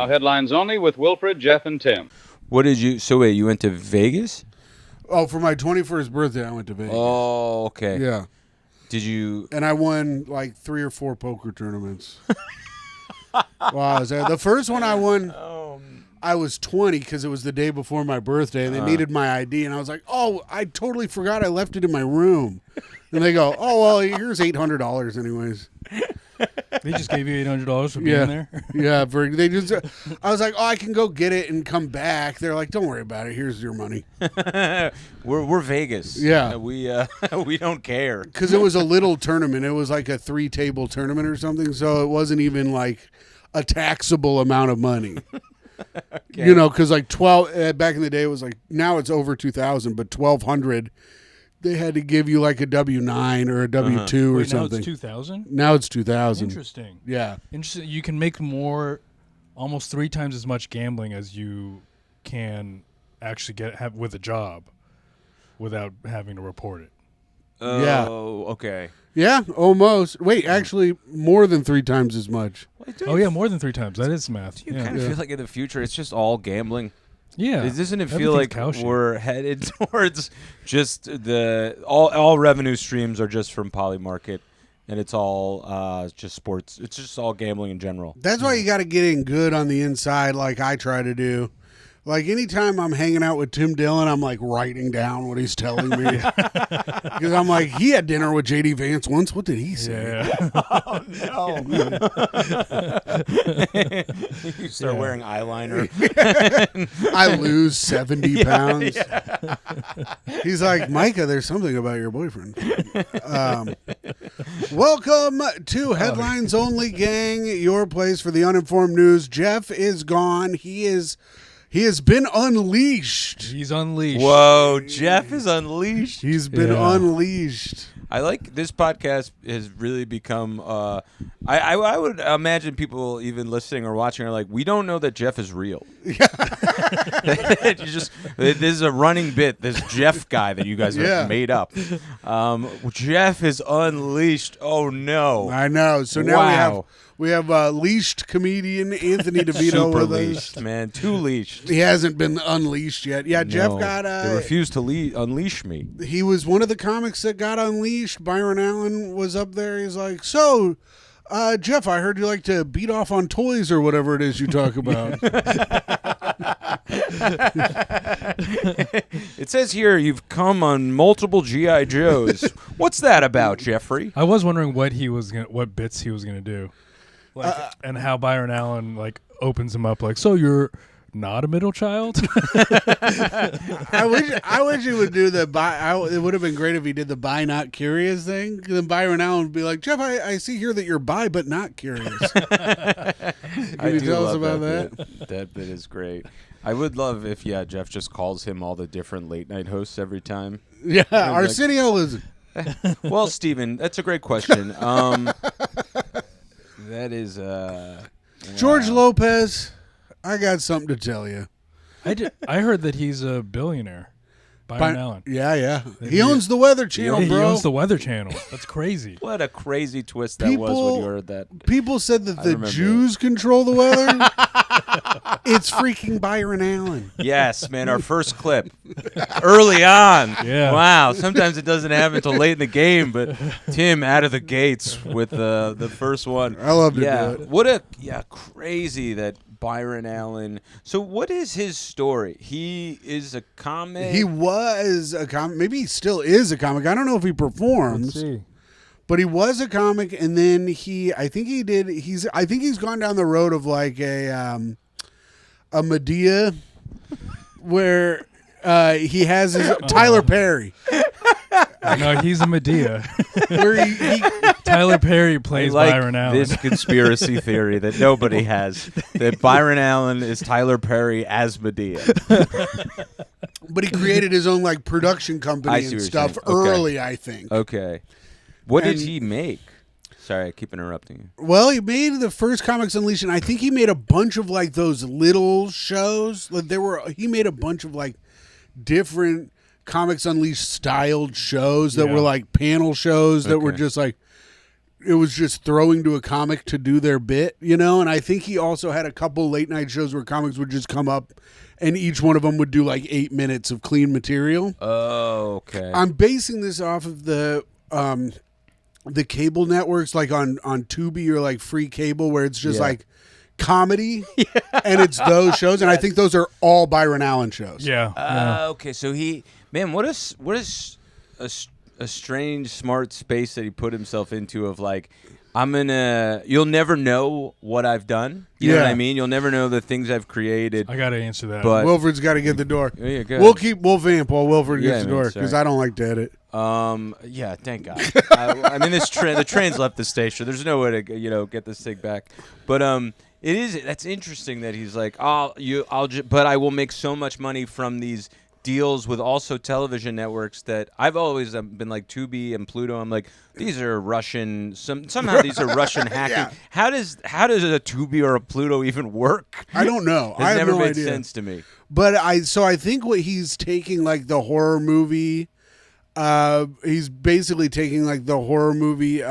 Now headlines only with Wilfred, Jeff, and Tim. What did you? So wait, you went to Vegas? Oh, for my 21st birthday, I went to Vegas. Oh, okay. Yeah. Did you? And I won like 3 or 4 poker tournaments. Wow. The first one I won, I was 20 because it was the day before my birthday, and they needed my ID. And I was like, oh, I totally forgot I left it in my room. And they go, oh, well, here's $800 anyways. They just gave you $800 for being there? Yeah. I was like, oh, I can go get it and come back. They're like, don't worry about it. Here's your money. We're Vegas. Yeah. We don't care. Because it was a little tournament. It was like a 3-table tournament or something. So it wasn't even like a taxable amount of money. Okay. You know, because like 12 back in the day it was like, now it's over 2,000, but 1,200. They had to give you like a W-9 or a W-2 or something. Now it's 2,000? Now it's 2,000. Interesting. Yeah. Interesting. You can make almost 3 times as much gambling as you can actually have with a job without having to report it. Yeah. Oh, okay. Yeah, almost. Wait, actually more than 3 times as much. Oh, yeah, more than 3 times. That is math. You kind of feel like in the future it's just all gambling. Yeah. Doesn't it feel like we're headed towards just all revenue streams are just from Polymarket, and it's all just sports. It's just all gambling in general. That's why you got to get in good on the inside like I try to do. Like anytime I'm hanging out with Tim Dillon, I'm like writing down what he's telling me. Because I'm like, he had dinner with J.D. Vance once. What did he say? Yeah. Oh, no. You start wearing eyeliner. I lose 70 pounds. Yeah. He's like, Micah, there's something about your boyfriend. Welcome to Headlines Only, gang, your place for the uninformed news. Jeff is gone. He has been unleashed. He's unleashed. Whoa, Jeff is unleashed. He's been unleashed. I like this podcast has really become. I would imagine people even listening or watching are like, we don't know that Jeff is real. This is a running bit. This Jeff guy that you guys have made up. Jeff is unleashed. Oh no! I know. So now we have leashed comedian Anthony Devito Super with leashed, us. Man, too leashed. He hasn't been unleashed yet. Yeah, Jeff got. They refused to unleash me. He was one of the comics that got unleashed. Byron Allen was up there. He's like, so, Jeff, I heard you like to beat off on toys or whatever it is you talk about. It says here you've come on multiple G.I. Joes. What's that about, Jeffrey? I was wondering what bits he was gonna do, and how Byron Allen opens him up so you're not a middle child. I wish he would do the it would have been great if he did the bi not curious thing. Then Byron Allen would be like, Jeff, I see here that you're bi but not curious. Can you tell us about that? That bit is great. I would love if Jeff just calls him all the different late night hosts every time. Yeah, Arsenio is. Well, Steven, that's a great question. That is George Lopez. I got something to tell you. I heard that he's a billionaire. Byron Allen. Yeah. He owns the Weather Channel, bro. He owns the Weather Channel. That's crazy. What a crazy twist that was when you heard that. People said that the Jews control the weather. It's freaking Byron Allen. Yes, man, our first clip. Early on. Yeah. Wow. Sometimes it doesn't happen until late in the game, but Tim out of the gates with the first one. I love to do it. What crazy that Byron Allen. So what is his story? He is a comic. He was a comic. Maybe he still is a comic. I don't know if he performs. Let's see. But he was a comic, and then I think he's gone down the road of like a Medea, where he has his Tyler Perry. No, he's a Medea. Where Tyler Perry plays Byron Allen. This conspiracy theory that nobody has, that Byron Allen is Tyler Perry as Medea. But he created his own production company and stuff early, I think. Okay. What did he make? Sorry, I keep interrupting you. Well, he made the first Comics Unleashed, and I think he made a bunch of those little shows. He made a bunch of different Comics Unleashed styled shows that were panel shows that were just it was just throwing to a comic to do their bit, you know? And I think he also had a couple late night shows where comics would just come up and each one of them would do like 8 minutes of clean material. Oh, okay. I'm basing this off of the cable networks, like on Tubi or like free cable, where it's just like comedy, and it's those shows, and I think those are all Byron Allen shows. Yeah. Okay, so what is a strange, smart space that he put himself into of like, you'll never know what I've done. You know what I mean? You'll never know the things I've created. I got to answer that. But Wilfred's got to get the door. Yeah, good. We'll keep Wolf Amp while Wilfred gets the man, door, because I don't like to edit. Yeah, thank God. I mean, the train's left the station. There's no way to get this thing back. But that's interesting that he's like, but I will make so much money from these deals with also television networks that I've always been like Tubi and Pluto. I'm like, these are Russian. Somehow these are Russian hacking. Yeah. How does a Tubi or a Pluto even work? I don't know. It's I have never no made idea. sense to me. But I think what he's taking, like the horror movie, he's basically taking like the horror movie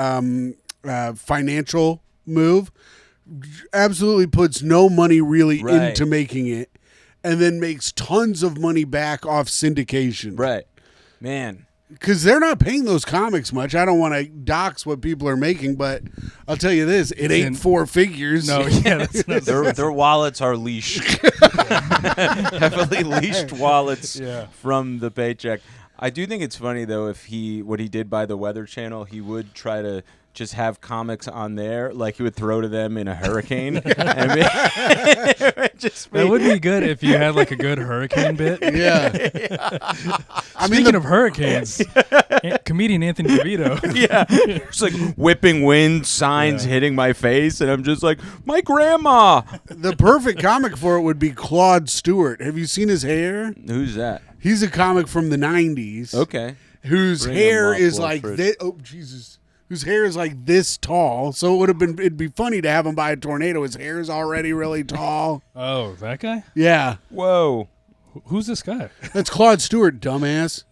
financial move, absolutely puts no money really into making it, and then makes tons of money back off syndication. Right. Man. Because they're not paying those comics much. I don't want to dox what people are making, but I'll tell you this: it ain't 4 figures. No, yeah, that's not Their wallets are leashed, heavily leashed wallets from the paycheck. I do think it's funny though what he did by the Weather Channel, he would try to just have comics on there, like he would throw to them in a hurricane. That would be good if you had like a good hurricane bit. Yeah. Speaking of hurricanes, comedian Anthony Devito. It's like whipping wind, signs hitting my face, and I'm just like, my grandma. The perfect comic for it would be Claude Stewart. Have you seen his hair? Who's that? He's a comic from the 90s. Okay. Whose Bring hair him up, is like Wilfred. this. Oh, Jesus. Whose hair is like this tall. So it'd be funny to have him by a tornado. His hair is already really tall. Oh, that guy? Yeah. Whoa. Who's this guy? That's Claude Stewart, dumbass.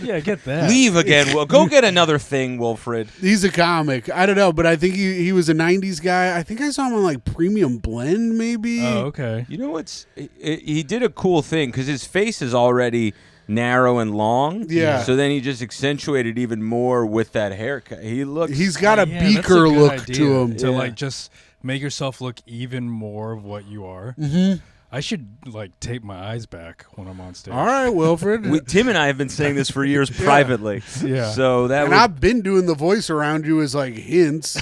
Yeah, I get that. Leave again. Well, go get another thing, Wilfred. He's a comic. I don't know, but I think he was a 90s guy. I think I saw him on like Premium Blend, maybe. Oh, okay. You know he did a cool thing because his face is already narrow and long. Yeah. So then he just accentuated even more with that haircut. He's got a Yeah, beaker that's a good look idea to him. to like just make yourself look even more of what you are. Mm-hmm. I should like tape my eyes back when I'm on stage. All right, Wilfred. Tim and I have been saying this for years privately. Yeah. So that And I've been doing the voice around you as like hints.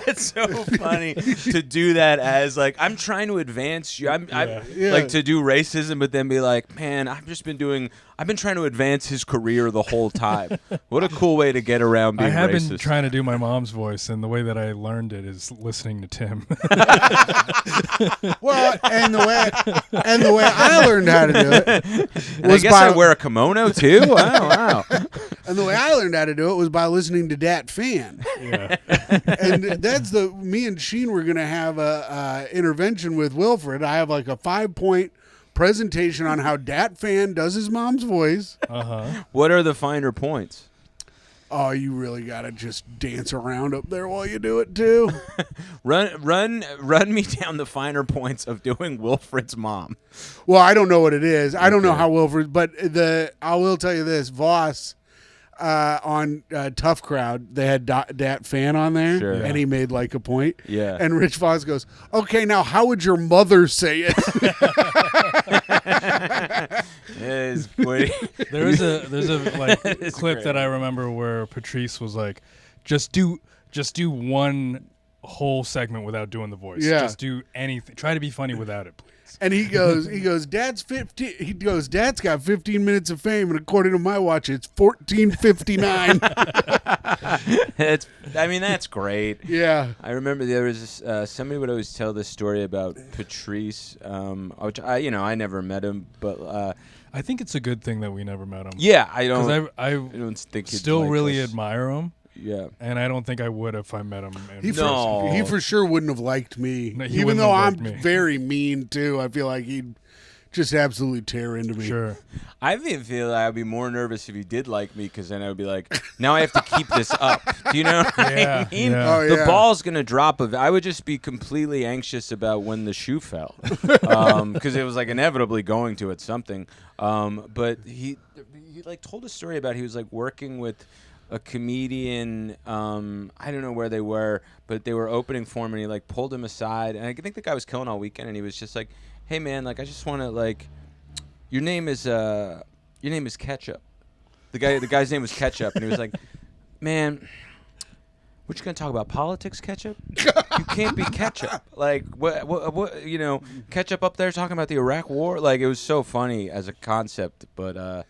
It's so funny to do that as like I'm trying to advance you. I'm like to do racism, but then be like, man, I've been trying to advance his career the whole time. What a cool way to get around being I have racist. been trying to do my mom's voice, and the way that I learned it is listening to Tim. Well, and the way I learned how to do it And I guess I wear a kimono too. Wow. And the way I learned how to do it was by listening to Dat Fan. Yeah. And that's me and Sheen were going to have a intervention with Wilfred. I have like a 5-point presentation on how Dat Fan does his mom's voice. What are the finer points? Oh, you really got to just dance around up there while you do it too. Run me down the finer points of doing Wilfred's mom. Well, I don't know what it is. I don't know how Wilfred, but I will tell you this, Voss on Tough Crowd, they had Dat Fan on there, Sure. and he made like a point. Yeah. And Rich Voss goes, "Okay, now how would your mother say it?" There's There's a like clip that I remember where Patrice was like, just do one whole segment without doing the voice. Yeah. Just do anything. Try to be funny without it, please. And he goes, Dad's 15. He goes, Dad's got 15 minutes of fame, and according to my watch, it's 14:59. That's great. Yeah. I remember there was somebody would always tell this story about Patrice, which I never met him, but I think it's a good thing that we never met him. yeah, I don't. Because I don't think he'd still like really us. admire him, Yeah. and I don't think I would if I met him. He No. for sure wouldn't have liked me. No, he Even wouldn't though have I'm liked me. very mean, too. I feel like he'd just absolutely tear into me. Sure. I feel like I'd be more nervous if he did like me, because then I would be like, now I have to keep this up. Do you know what Yeah, I mean? yeah. Oh, The yeah. ball's going to drop. I would just be completely anxious about when the shoe fell, because it was like inevitably going to at something. But he like told a story about he was like working with a comedian. I don't know where they were, but they were opening for him, and he like pulled him aside, and I think the guy was killing all weekend, and he was just like, hey man, like I just want to like, your name is Ketchup. The guy's name was Ketchup, and he was like, man, what you gonna talk about politics, Ketchup? You can't be Ketchup. Like what you know, Ketchup up there talking about the Iraq War. Like it was so funny as a concept, but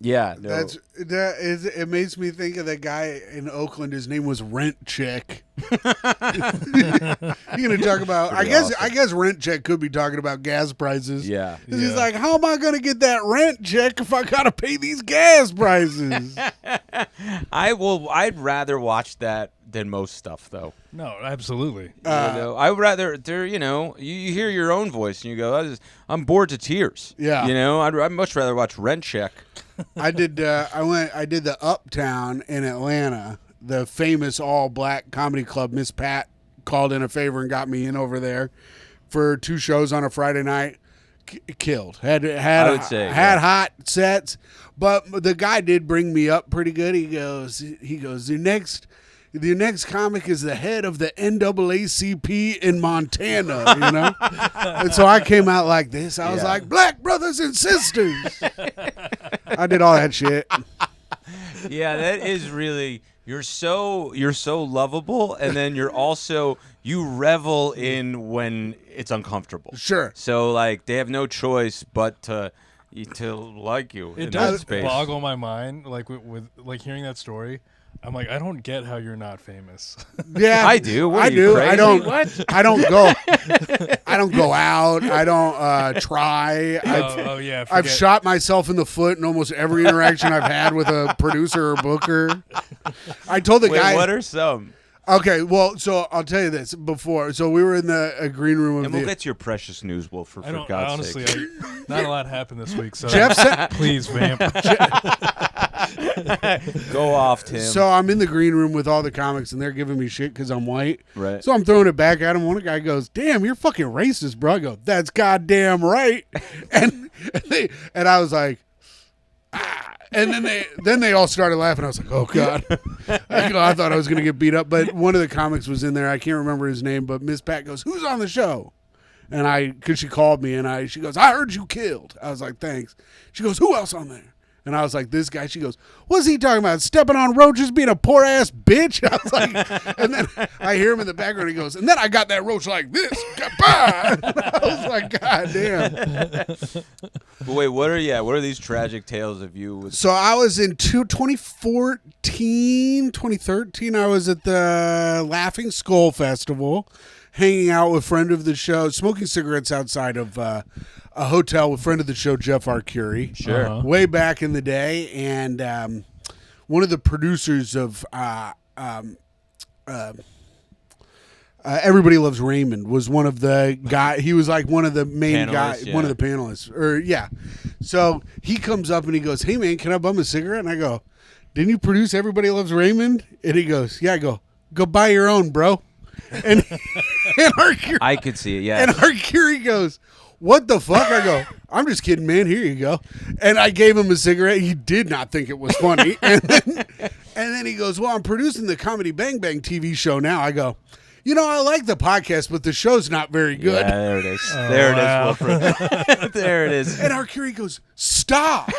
yeah, no. It makes me think of that guy in Oakland. His name was Rent Check. You're gonna talk about? I guess Rent Check could be talking about gas prices. Yeah. 'Cause he's like, how am I gonna get that rent check if I gotta pay these gas prices? I'd rather watch that than most stuff, though. No, absolutely. I would rather you hear your own voice and you go, I'm bored to tears. Yeah. I'd much rather watch Rent Check. I did. I did the Uptown in Atlanta, the famous all black comedy club. Miss Pat called in a favor and got me in over there for 2 shows on a Friday night. Killed. Had hot sets, but the guy did bring me up pretty good. He goes, the next comic is the head of the NAACP in Montana, And so I came out like this. I was like, black brothers and sisters. I did all that shit. Yeah, that is really, you're so lovable, and then you revel in when it's uncomfortable. Sure. So like they have no choice but to like you. It in does that space. boggle my mind, like with like hearing that story. I'm like, I don't get how you're not famous. Yeah, I do. What I are you, do. crazy? I don't. What? I don't go. I don't go out. I don't try. Yeah. I've shot myself in the foot in almost every interaction I've had with a producer or booker. I told the guy. What are some? Okay, well, so I'll tell you this before. So we were in the green room of And we'll get to your precious news, Wilfred, for God's honestly, sake. not a lot happened this week. So Jeff said, please vamp. Go off, Tim. so I'm in the green room with all the comics, and they're giving me shit because I'm white. Right. So I'm throwing it back at him. One guy goes, "Damn, you're fucking racist, bro." I go, "That's goddamn right." And I was like, ah. And then they all started laughing. I was like, "Oh God!" I thought I was gonna get beat up. But one of the comics was in there. I can't remember his name, but Miss Pat goes, "Who's on the show?" And because she called me, and she goes, "I heard you killed." I was like, "Thanks." She goes, "Who else on there?" And I was like, "This guy." She goes, "What's he talking about? Stepping on roaches, being a poor ass bitch?" I was like, and then I hear him in the background. He goes, "And then I got that roach like this." I was like, "God damn." But wait, what are these tragic tales of you? So I was in 2013. I was at the Laughing Skull Festival, hanging out with friend of the show, smoking cigarettes outside of a hotel with friend of the show, Jeff Arcuri. Sure. Uh-huh. Way back in the day. And one of the producers of Everybody Loves Raymond was one of the guy. He was like one of the main guys, yeah. one of the panelists. So he comes up and he goes, "Hey man, can I bum a cigarette?" And I go, "Didn't you produce Everybody Loves Raymond?" And he goes, "Yeah." I go buy your own, bro. And Arcuri, I could see it, yeah. and Arcuri goes, "What the fuck?" I go, "I'm just kidding, man. Here you go." And I gave him a cigarette. He did not think it was funny. And then he goes, "Well, I'm producing the Comedy Bang Bang TV show now." I go, "I like the podcast, but the show's not very good." Yeah, there it is. Oh, There it wow. is, Wilfred. There it is. And Arcuri goes, "Stop.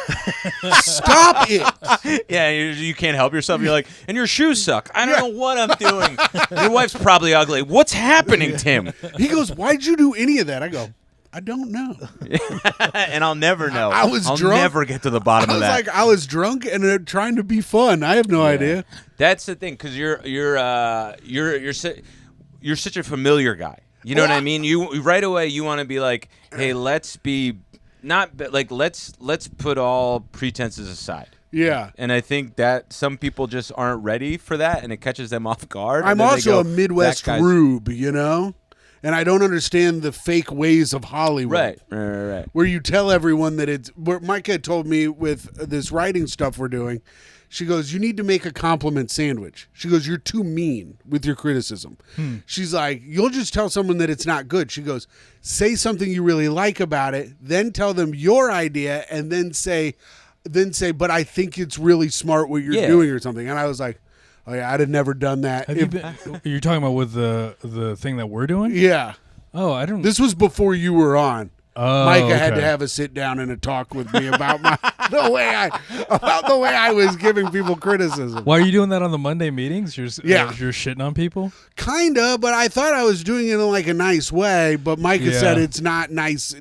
Stop it." Yeah, you can't help yourself. You're like, and your shoes suck. I don't know what I'm doing. Your wife's probably ugly. What's happening, Tim? He goes, "Why'd you do any of that?" I go, "I don't know." And I'll never know. I was I'll drunk. never get to the bottom I of was that. like, I was drunk and trying to be fun. I have no idea. That's the thing, because you're such a familiar guy. You know what I mean? You right away you want to be like, hey, let's put all pretenses aside. Yeah. And I think that some people just aren't ready for that, and it catches them off guard. I'm and then they also go, a Midwest "That guy's-" rube, And I don't understand the fake ways of Hollywood. Right. Where you tell everyone that it's... Where Micah told me with this writing stuff we're doing, she goes, you need to make a compliment sandwich. She goes, you're too mean with your criticism. She's like, you'll just tell someone that it's not good. She goes, say something you really like about it, then tell them your idea, and then say, but I think it's really smart what you're doing or something. And I was like, oh yeah, I'd have never done that. You're talking about with the thing that we're doing? Yeah. Oh, I don't. This was before you were on. Oh, Micah had to okay. have a sit down and a talk with me about the way I was giving people criticism. Why are you doing that on the Monday meetings? You're shitting on people? Kinda, but I thought I was doing it in like a nice way. But Micah said it's not nice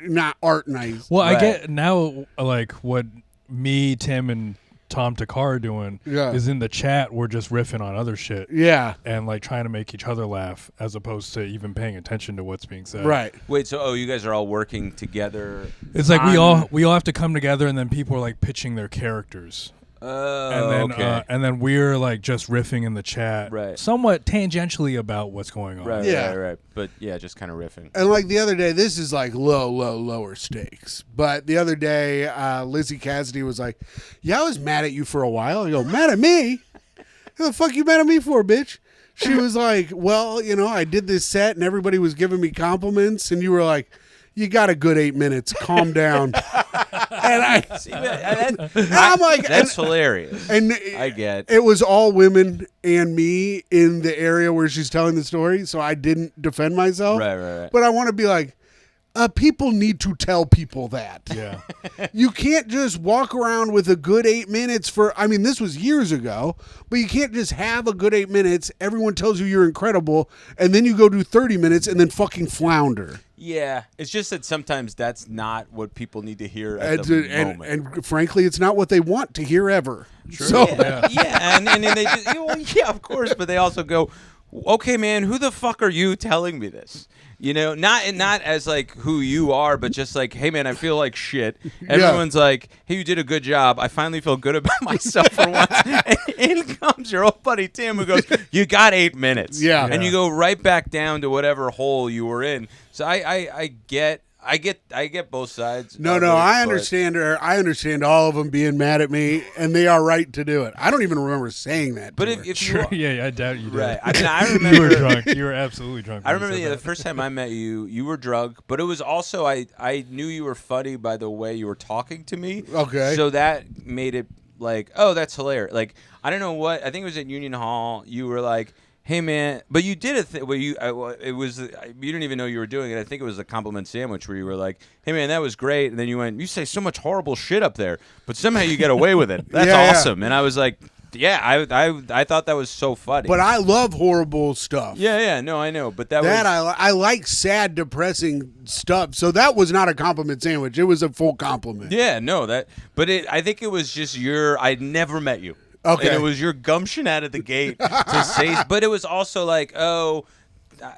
not art nice. Well, I get now like what me, Tim, and Tom Takar are doing is in the chat. We're just riffing on other shit. Yeah. And like trying to make each other laugh as opposed to even paying attention to what's being said. Right. Wait, so you guys are all working together? It's like we all have to come together, and then people are like pitching their characters. And then we're like just riffing in the chat, somewhat tangentially about what's going on. Right. But yeah, just kind of riffing. And like the other day, this is like lower stakes. But the other day, Lizzie Cassidy was like, "Yeah, I was mad at you for a while." I go, "Mad at me? What the fuck you mad at me for, bitch?" She was like, "Well, I did this set and everybody was giving me compliments, and you were like, you got a good 8 minutes. Calm down." And I'm like, that's hilarious. And I get it was all women and me in the area where she's telling the story, so I didn't defend myself. Right. But I want to be like, people need to tell people that. Yeah. You can't just walk around with a good 8 minutes this was years ago, but you can't just have a good 8 minutes. Everyone tells you you're incredible, and then you go do 30 minutes and then fucking flounder. Yeah, it's just that sometimes that's not what people need to hear at the moment. And frankly, it's not what they want to hear ever. True. So, and then they just, yeah, of course, but they also go, okay, man, who the fuck are you telling me this? Not as like who you are, but just like, hey, man, I feel like shit. Everyone's like, hey, you did a good job. I finally feel good about myself for once. And in comes your old buddy Tim, who goes, you got 8 minutes. Yeah. And you go right back down to whatever hole you were in. So I get both sides. No, I understand her. I understand all of them being mad at me, and they are right to do it. I don't even remember saying that. But to her. if you yeah, I doubt you did. right, I remember you were drunk. You were absolutely drunk. I remember the first time I met you, you were drunk, but it was also I knew you were funny by the way you were talking to me. Okay. So that made it like, oh, that's hilarious. Like, I don't know what, I think it was at Union Hall. You were like, hey, man, but you did a thing where you didn't even know you were doing it. I think it was a compliment sandwich where you were like, hey, man, that was great. And then you went, you say so much horrible shit up there, but somehow you get away with it. That's awesome. And I was like, yeah, I thought that was so funny. But I love horrible stuff. Yeah, no, I know. But I like sad, depressing stuff. So that was not a compliment sandwich. It was a full compliment. Yeah, no, I think it was just I'd never met you. Okay. And it was your gumption out of the gate to say, but it was also like, oh,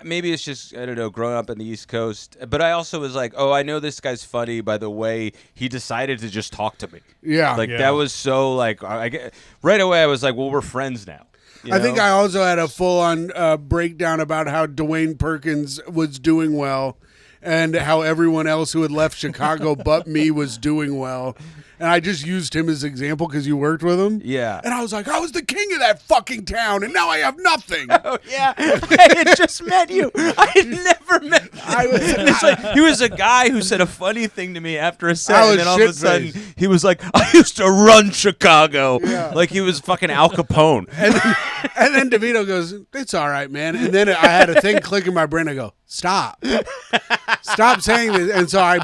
maybe it's just, I don't know, growing up in the East Coast. But I also was like, oh, I know this guy's funny by the way he decided to just talk to me. Yeah. That was so like, right away I was like, well, we're friends now. I think I also had a full-on breakdown about how Dwayne Perkins was doing well and how everyone else who had left Chicago but me was doing well. And I just used him as an example because you worked with him. Yeah. And I was like, I was the king of that fucking town, and now I have nothing. Oh, yeah. I had just met you. I had never met you. It's like, he was a guy who said a funny thing to me after a set, and then all of a sudden, he was like, I used to run Chicago. Yeah. Like he was fucking Al Capone. And then Devito goes, it's all right, man. And then I had a thing click in my brain. I go, stop saying this. And so I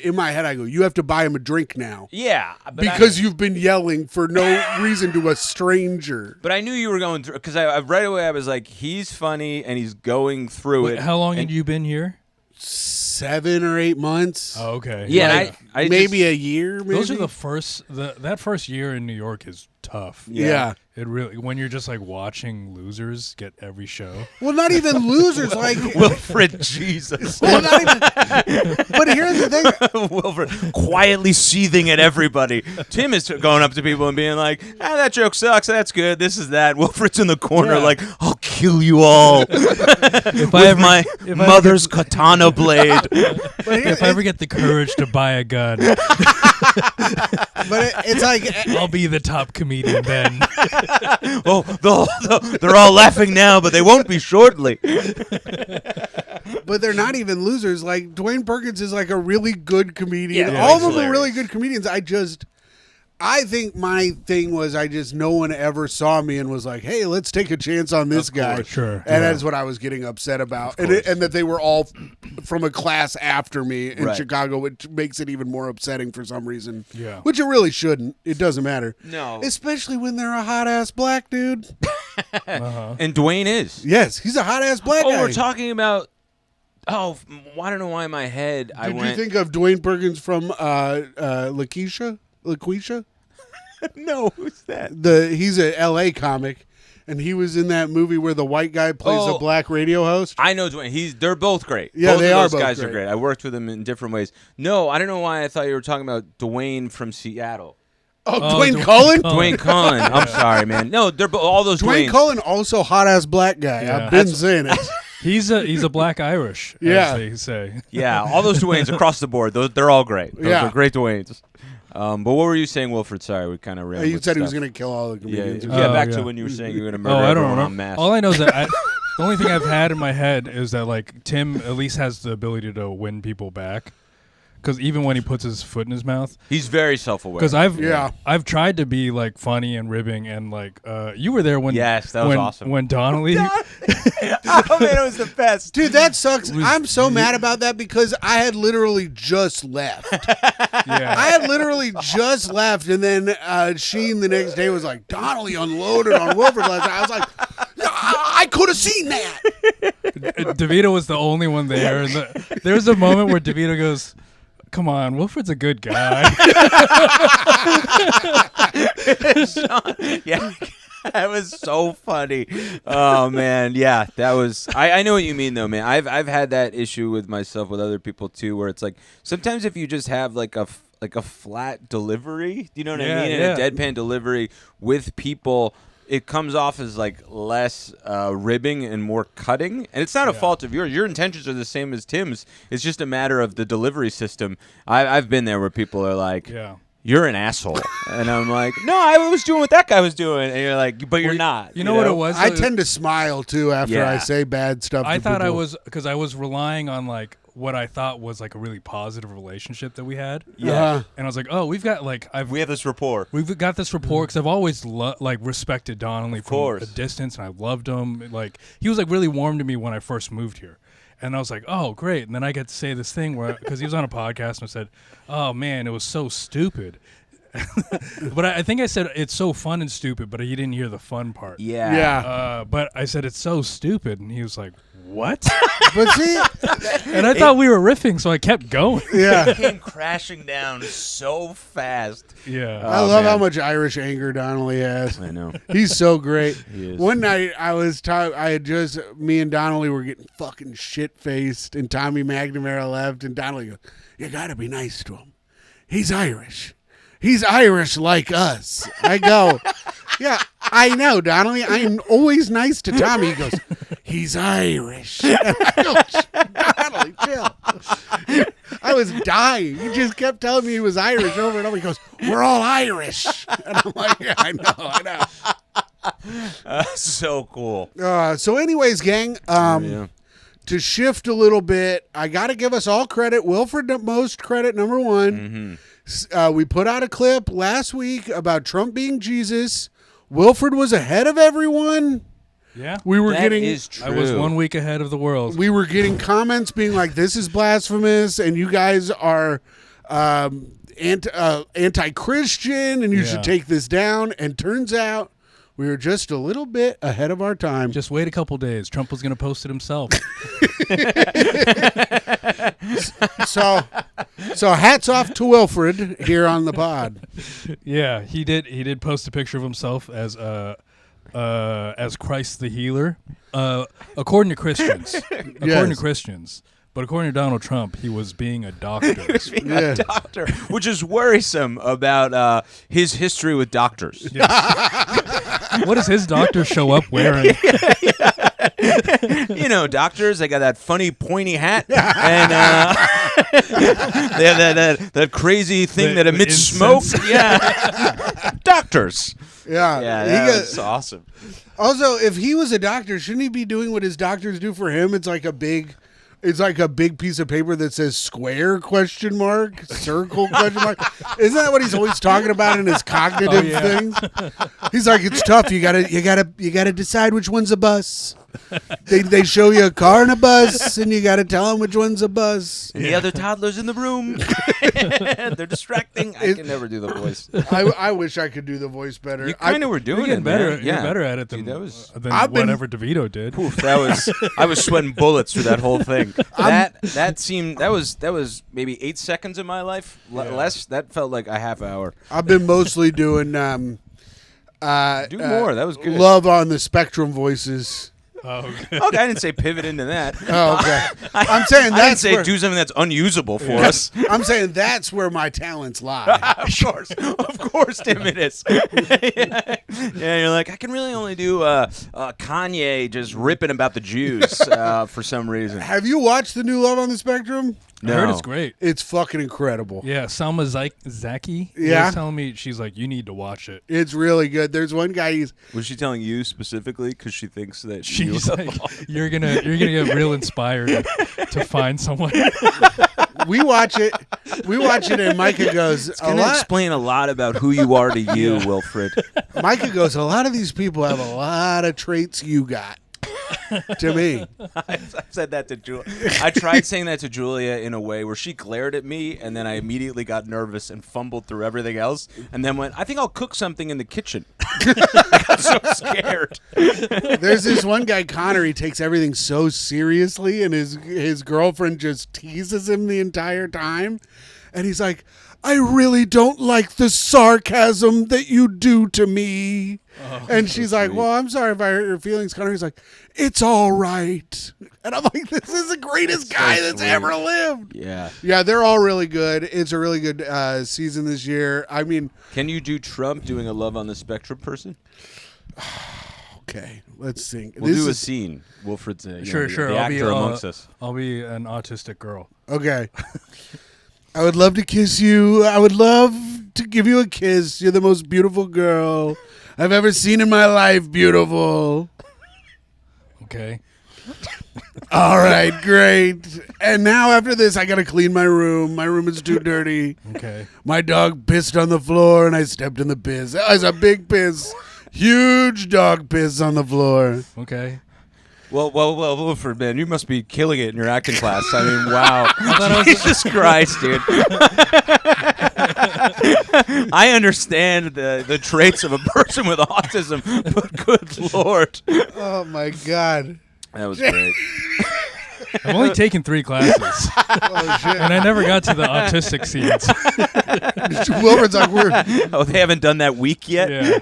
in my head I go, you have to buy him a drink now. Yeah, because you've been yelling for no reason to a stranger. But I knew you were going through, because I right away I was like, he's funny and he's going through it. How long had you been here? 7 or 8 months. Oh, okay. Yeah, maybe a year. Maybe? Those are that first year in New York is tough. Yeah. It really, when you're just like watching losers get every show. Well, not even losers, like Wilfred, Jesus. Well, not even. But here's the thing, Wilfred quietly seething at everybody. Tim is going up to people and being like, that joke sucks. That's good. This is that. Wilfred's in the corner like, I'll kill you all with my mother's katana blade. If I ever get the courage to buy a gun, but it's like I'll be the top comedian then. Oh, they're all laughing now, but they won't be shortly. But they're not even losers. Like Dwayne Perkins is like a really good comedian. Yeah, All of them are really good comedians. I think my thing was no one ever saw me and was like, hey, let's take a chance on this guy. Sure. And that's what I was getting upset about. And that they were all from a class after me in Chicago, which makes it even more upsetting for some reason. Yeah. Which it really shouldn't. It doesn't matter. No. Especially when they're a hot-ass black dude. And Dwayne is. Yes, he's a hot-ass black guy. Oh, we're talking about... Oh, I don't know why in my head I went... Did you think of Dwayne Perkins from LaQuisha? No, who's that? He's a L.A. comic, and he was in that movie where the white guy plays a black radio host. I know Dwayne. They're both great. Yeah, both they of are those both guys great. are great. I worked with them in different ways. No, I don't know why I thought you were talking about Dwayne from Seattle. Dwayne Cullen? Dwayne Cullen. I'm sorry, man. No, they're all those Dwayne Dwaynes. Cullen, also hot-ass black guy. Yeah. I've been saying it. He's a black Irish, as they say. Yeah, all those Dwaynes across the board. They're all great. Those are great Dwaynes. But what were you saying, Wilfred? Sorry, we kind of ran. You said he was going to kill all the comedians. Back to when you were saying you were going to murder I don't everyone remember. en masse. All I know is that the only thing I've had in my head is that like Tim at least has the ability to win people back. Because even when he puts his foot in his mouth, he's very self-aware. Because I've tried to be like funny and ribbing and like you were there when that was awesome when Donnelly. Oh man, it was the best, dude. That sucks. I'm so mad about that because I had literally just left. I had literally just left, and then Sheen the next day was like, Donnelly unloaded on Wilfred last night. I was like, I could have seen that. Devito was the only one there, and there was a moment where Devito goes, come on, Wilfred's a good guy. Yeah, that was so funny. Oh man, yeah, that was. I know what you mean though, man. I've had that issue with myself with other people too, where it's like sometimes if you just have like a flat delivery, you know what I mean, and a deadpan delivery with people. It comes off as like less ribbing and more cutting, and it's not a fault of yours. Your intentions are the same as Tim's. It's just a matter of the delivery system. I've been there where people are like, "You're an asshole," and I'm like, "No, I was doing what that guy was doing," and you're like, "But you're not." You know what it was? I tend to smile too after I say bad stuff. I thought I was because I was relying on like what I thought was like a really positive relationship that we had. Yeah. And I was like, oh, we've got like we have this rapport. We've got this rapport because I've always like respected Donnelly from a distance, and I loved him. Like he was like really warm to me when I first moved here. And I was like, oh, great. And then I get to say this thing where because he was on a podcast and I said, oh man, it was so stupid. But I think I said it's so fun and stupid, but he didn't hear the fun part. Yeah. But I said it's so stupid, and he was like, "What?" But see, and I thought we were riffing, so I kept going. Yeah, it came crashing down so fast. Yeah, I love how much Irish anger Donnelly has. I know he's so great. He is. One night me and Donnelly were getting fucking shit faced, and Tommy McNamara left, and Donnelly goes, "You got to be nice to him. He's Irish." He's Irish like us. I go, yeah, I know, Donnelly. I'm always nice to Tommy. He goes, he's Irish. And I go, Donnelly, chill. I was dying. He just kept telling me he was Irish over and over. He goes, we're all Irish. And I'm like, yeah, I know. So cool. So anyways, gang, to shift a little bit, I got to give us all credit. Wilfred, most credit, number one. Mm-hmm. We put out a clip last week about Trump being Jesus. Wilfred was ahead of everyone. Yeah, we were that is true. I was 1 week ahead of the world. We were getting comments being like, "This is blasphemous," and you guys are anti-Christian, and you should take this down. And turns out we were just a little bit ahead of our time. Just wait a couple days. Trump was going to post it himself. So hats off to Wilfred here on the pod. Yeah, he did post a picture of himself as as Christ the healer, according to Christians. According to Christians. But according to Donald Trump, he was being a doctor. A doctor, which is worrisome about his history with doctors. What does his doctor show up wearing? You know, doctors, they got that funny pointy hat, and they have that crazy thing that emits smoke. Yeah, doctors. Yeah, that's awesome. Also, if he was a doctor, shouldn't he be doing what his doctors do for him? It's like a big piece of paper that says square ? Circle ? Isn't that what he's always talking about in his cognitive things? He's like, it's tough. You gotta decide which one's a bus. They show you a car and a bus, and you gotta tell them which one's a bus. And the other toddlers in the room, they're distracting. I can never do the voice. I wish I could do the voice better. You kind of were doing it better. man. You're better at it than I've been- whatever DeVito did. Oof, I was sweating bullets through that whole thing. That was maybe 8 seconds of my life. Less. That felt like a half hour. I've been mostly doing Do more. That was good. Love on the Spectrum voices. Oh, okay. Okay, I didn't say pivot into that. Oh, okay. I'm saying I didn't that's say where, do something that's unusable for us. I'm saying that's where my talents lie. Of course, Tim, it is. Yeah, you're like, I can really only do Kanye just ripping about the Jews for some reason. Have you watched the new Love on the Spectrum? I heard it's great. It's fucking incredible. Yeah, Salma Zaki was telling me, she's like, you need to watch it. It's really good. There's one guy. Was she telling you specifically because she thinks that She's like, you're gonna get real inspired to find someone. We watch it, and Micah goes. It's going to explain a lot about who you are to you, Wilfred. Micah goes. A lot of these people have a lot of traits you got. To me, I said that to Julia. I tried saying that to Julia in a way where she glared at me, and then I immediately got nervous and fumbled through everything else, and then went, I think I'll cook something in the kitchen. I got so scared. there's this one guy, Connor. He takes everything so seriously, and his girlfriend just teases him the entire time, and he's like, I really don't like the sarcasm that you do to me. Oh, and she's like, well, I'm sorry if I hurt your feelings, Connor. He's like, it's all right. And I'm like, this is the greatest guy that's ever lived. Yeah. Yeah, they're all really good. It's a really good season this year. I mean, can you do Trump doing a Love on the Spectrum person? Okay, let's think. We'll do a scene. Wilfred's sure. the actor amongst us. I'll be an autistic girl. Okay. I would love to kiss you. I would love to give you a kiss. You're the most beautiful girl I've ever seen in my life. Beautiful. Okay. All right, great. And now after this, I got to clean my room. My room is too dirty. Okay. My dog pissed on the floor, and I stepped in the piss. That was a big piss. Huge dog piss on the floor. Okay. Well, Wilfred, man, you must be killing it in your acting class. I mean, wow. Jesus Christ, dude. I understand the traits of a person with autism, but good Lord. Oh, my God. That was great. I've only taken 3 classes, Oh, shit. and I never got to the autistic scenes. Wilfred's like, we're... Oh, they haven't done that week yet? Yeah.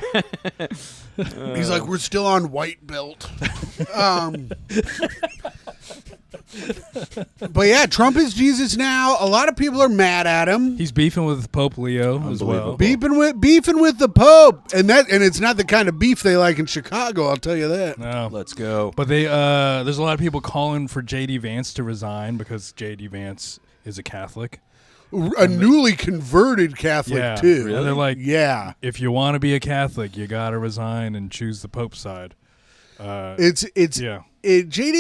He's like, we're still on white belt. But yeah, Trump is Jesus now. A lot of people are mad at him. He's beefing with Pope Leo as well. Beefing with the Pope, and it's not the kind of beef they like in Chicago. I'll tell you that. No. Let's go. But there's a lot of people calling for J.D. Vance to resign because J.D. Vance is a Catholic. A newly converted Catholic too. Really? And they're like, yeah, if you want to be a Catholic, you got to resign and choose the Pope's side. J.D.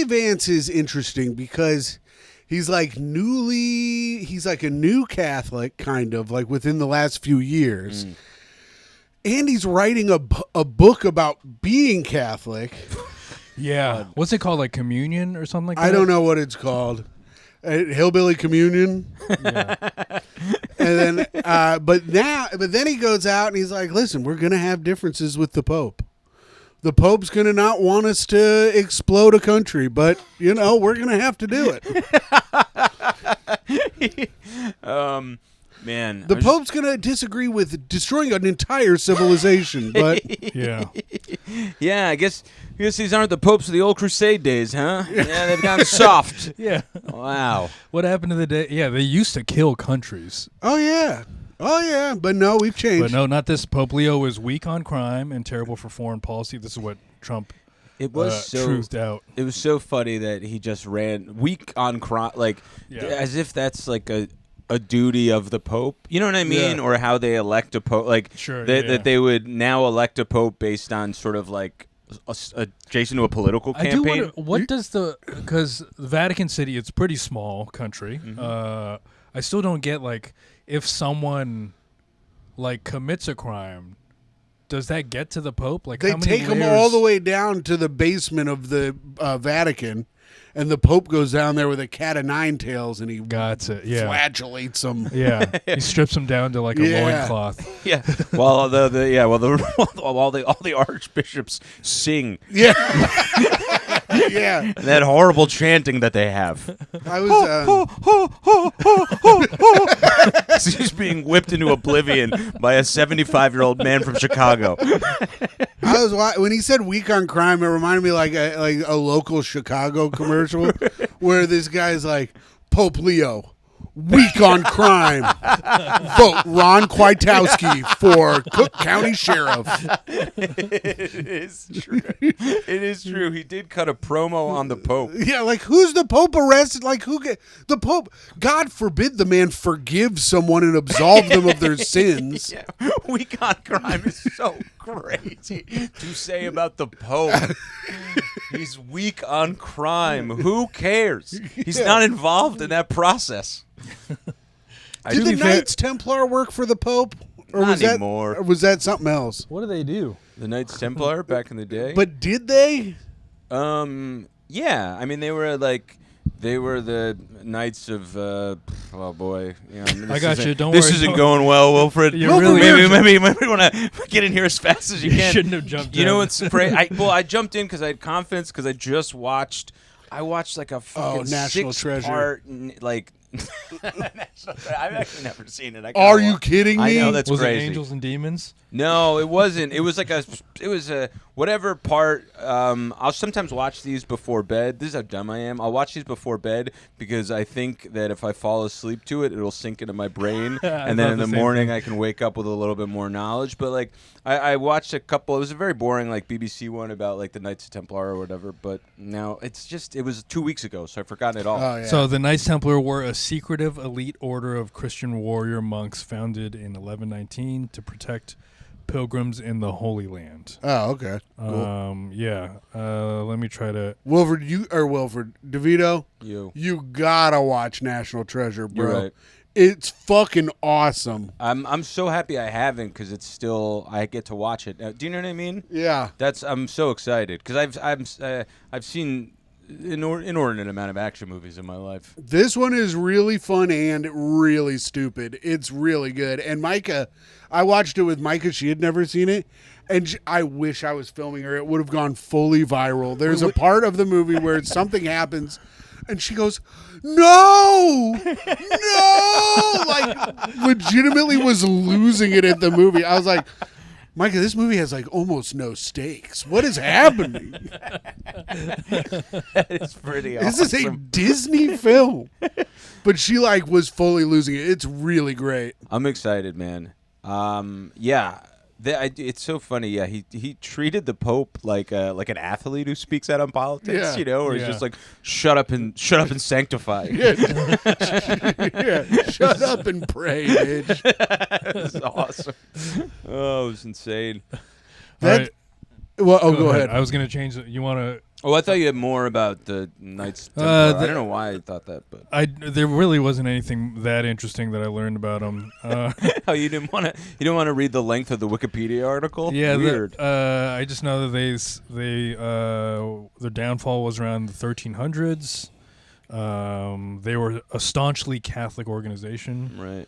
Vance is interesting because he's like a new Catholic, kind of like within the last few years, and he's writing a book about being Catholic. Yeah, what's it called, like communion or something like that? I don't know what it's called. Hillbilly Communion. Yeah. And then, but then he goes out and he's like, listen, we're going to have differences with the Pope. The Pope's going to not want us to explode a country, but, we're going to have to do it. Man. The Pope's going to disagree with destroying an entire civilization, but... Yeah. Yeah, I guess these aren't the popes of the old Crusade days, huh? Yeah, they've gone soft. Yeah. Wow. What happened to the day? Yeah, they used to kill countries. Oh yeah, but no, we've changed. But no, not this. Pope Leo is weak on crime and terrible for foreign policy. This is what Trump It was truthed out. It was so funny that he just ran weak on crime, like as if that's like a duty of the Pope. You know what I mean? Yeah. Or how they elect a Pope, like that they would now elect a Pope based on sort of like adjacent to a political campaign. I do wonder, what does because the Vatican City, it's a pretty small country. Mm-hmm. I still don't get, like, if someone like commits a crime, does that get to the Pope? Like, they how many take them layers? all the way down to the basement of the Vatican, and the Pope goes down there with a cat of nine tails, and he flagellates them. Yeah, he strips them down to like a loincloth. Yeah, while all the archbishops sing. Yeah, yeah. That horrible chanting that they have. I was. He's being whipped into oblivion by a 75-year-old man from Chicago. When he said "weak on crime," it reminded me like a local Chicago commercial where this guy's like, "Pope Leo, weak on crime. Vote Ron Kwiatkowski for Cook County Sheriff." It is true. It is true. He did cut a promo on the Pope. Yeah, like who's the Pope arrested? Like the Pope? God forbid the man forgive someone and absolve them of their sins. Yeah. Weak on crime is so crazy to say about the Pope. He's weak on crime. Who cares? He's not involved in that process. Did the Knights Templar work for the Pope? Or Not was anymore. Or was that something else? What do they do? The Knights Templar back in the day. But did they? Yeah. I mean, they were the Knights of. Oh boy, I got you. Don't this worry. isn't going well, Wilfred. You're really maybe want to get in here as fast as you can. Shouldn't have jumped. You know what's crazy? I jumped in because I had confidence because I just watched. I watched like a fucking National 6-part like. I've actually never seen it. Are you kidding me? I know that's was crazy. it Angels and Demons? No, it wasn't. It was a whatever part. I'll sometimes watch these before bed. This is how dumb I am. I'll watch these before bed because I think that if I fall asleep to it, it'll sink into my brain, and then in the morning I can wake up with a little bit more knowledge. But like I watched a couple. It was a very boring like BBC one about like the Knights Templar or whatever. But now it was 2 weeks ago, so I've forgotten it all. Oh, yeah. So the Knights Templar were a secretive elite order of Christian warrior monks founded in 1119 to protect pilgrims in the Holy Land. Oh, okay. Cool. Let me try to. Wilfred, Devito, You gotta watch National Treasure, bro. You're right. It's fucking awesome. I'm so happy I haven't because it's still I get to watch it. Do you know what I mean? Yeah. I'm so excited because I've seen inordinate amount of action movies in my life. This one is really fun and really stupid. It's really good. And Micah, I watched it with Micah. She had never seen it. And I wish I was filming her. It would have gone fully viral. There's a part of the movie where something happens and she goes, "No! No!" Like, legitimately was losing it at the movie. I was like, Micah, this movie has like almost no stakes. What is happening? That is pretty awesome. This is a Disney film. But she like was fully losing it. It's really great. I'm excited, man. Yeah. It's so funny. Yeah, he treated the Pope like an athlete who speaks out on politics. Yeah. Or he's just like shut up and sanctify. Yeah. Shut up and pray, bitch. That's awesome. Oh, it was insane. That. Well, go ahead. I was gonna change it. You want to? Oh, I thought you had more about the Knights Templar. I don't know why I thought that, but there really wasn't anything that interesting that I learned about them. Oh, you didn't want to read the length of the Wikipedia article? Yeah, weird. I just know that their downfall was around the 1300s. They were a staunchly Catholic organization. Right.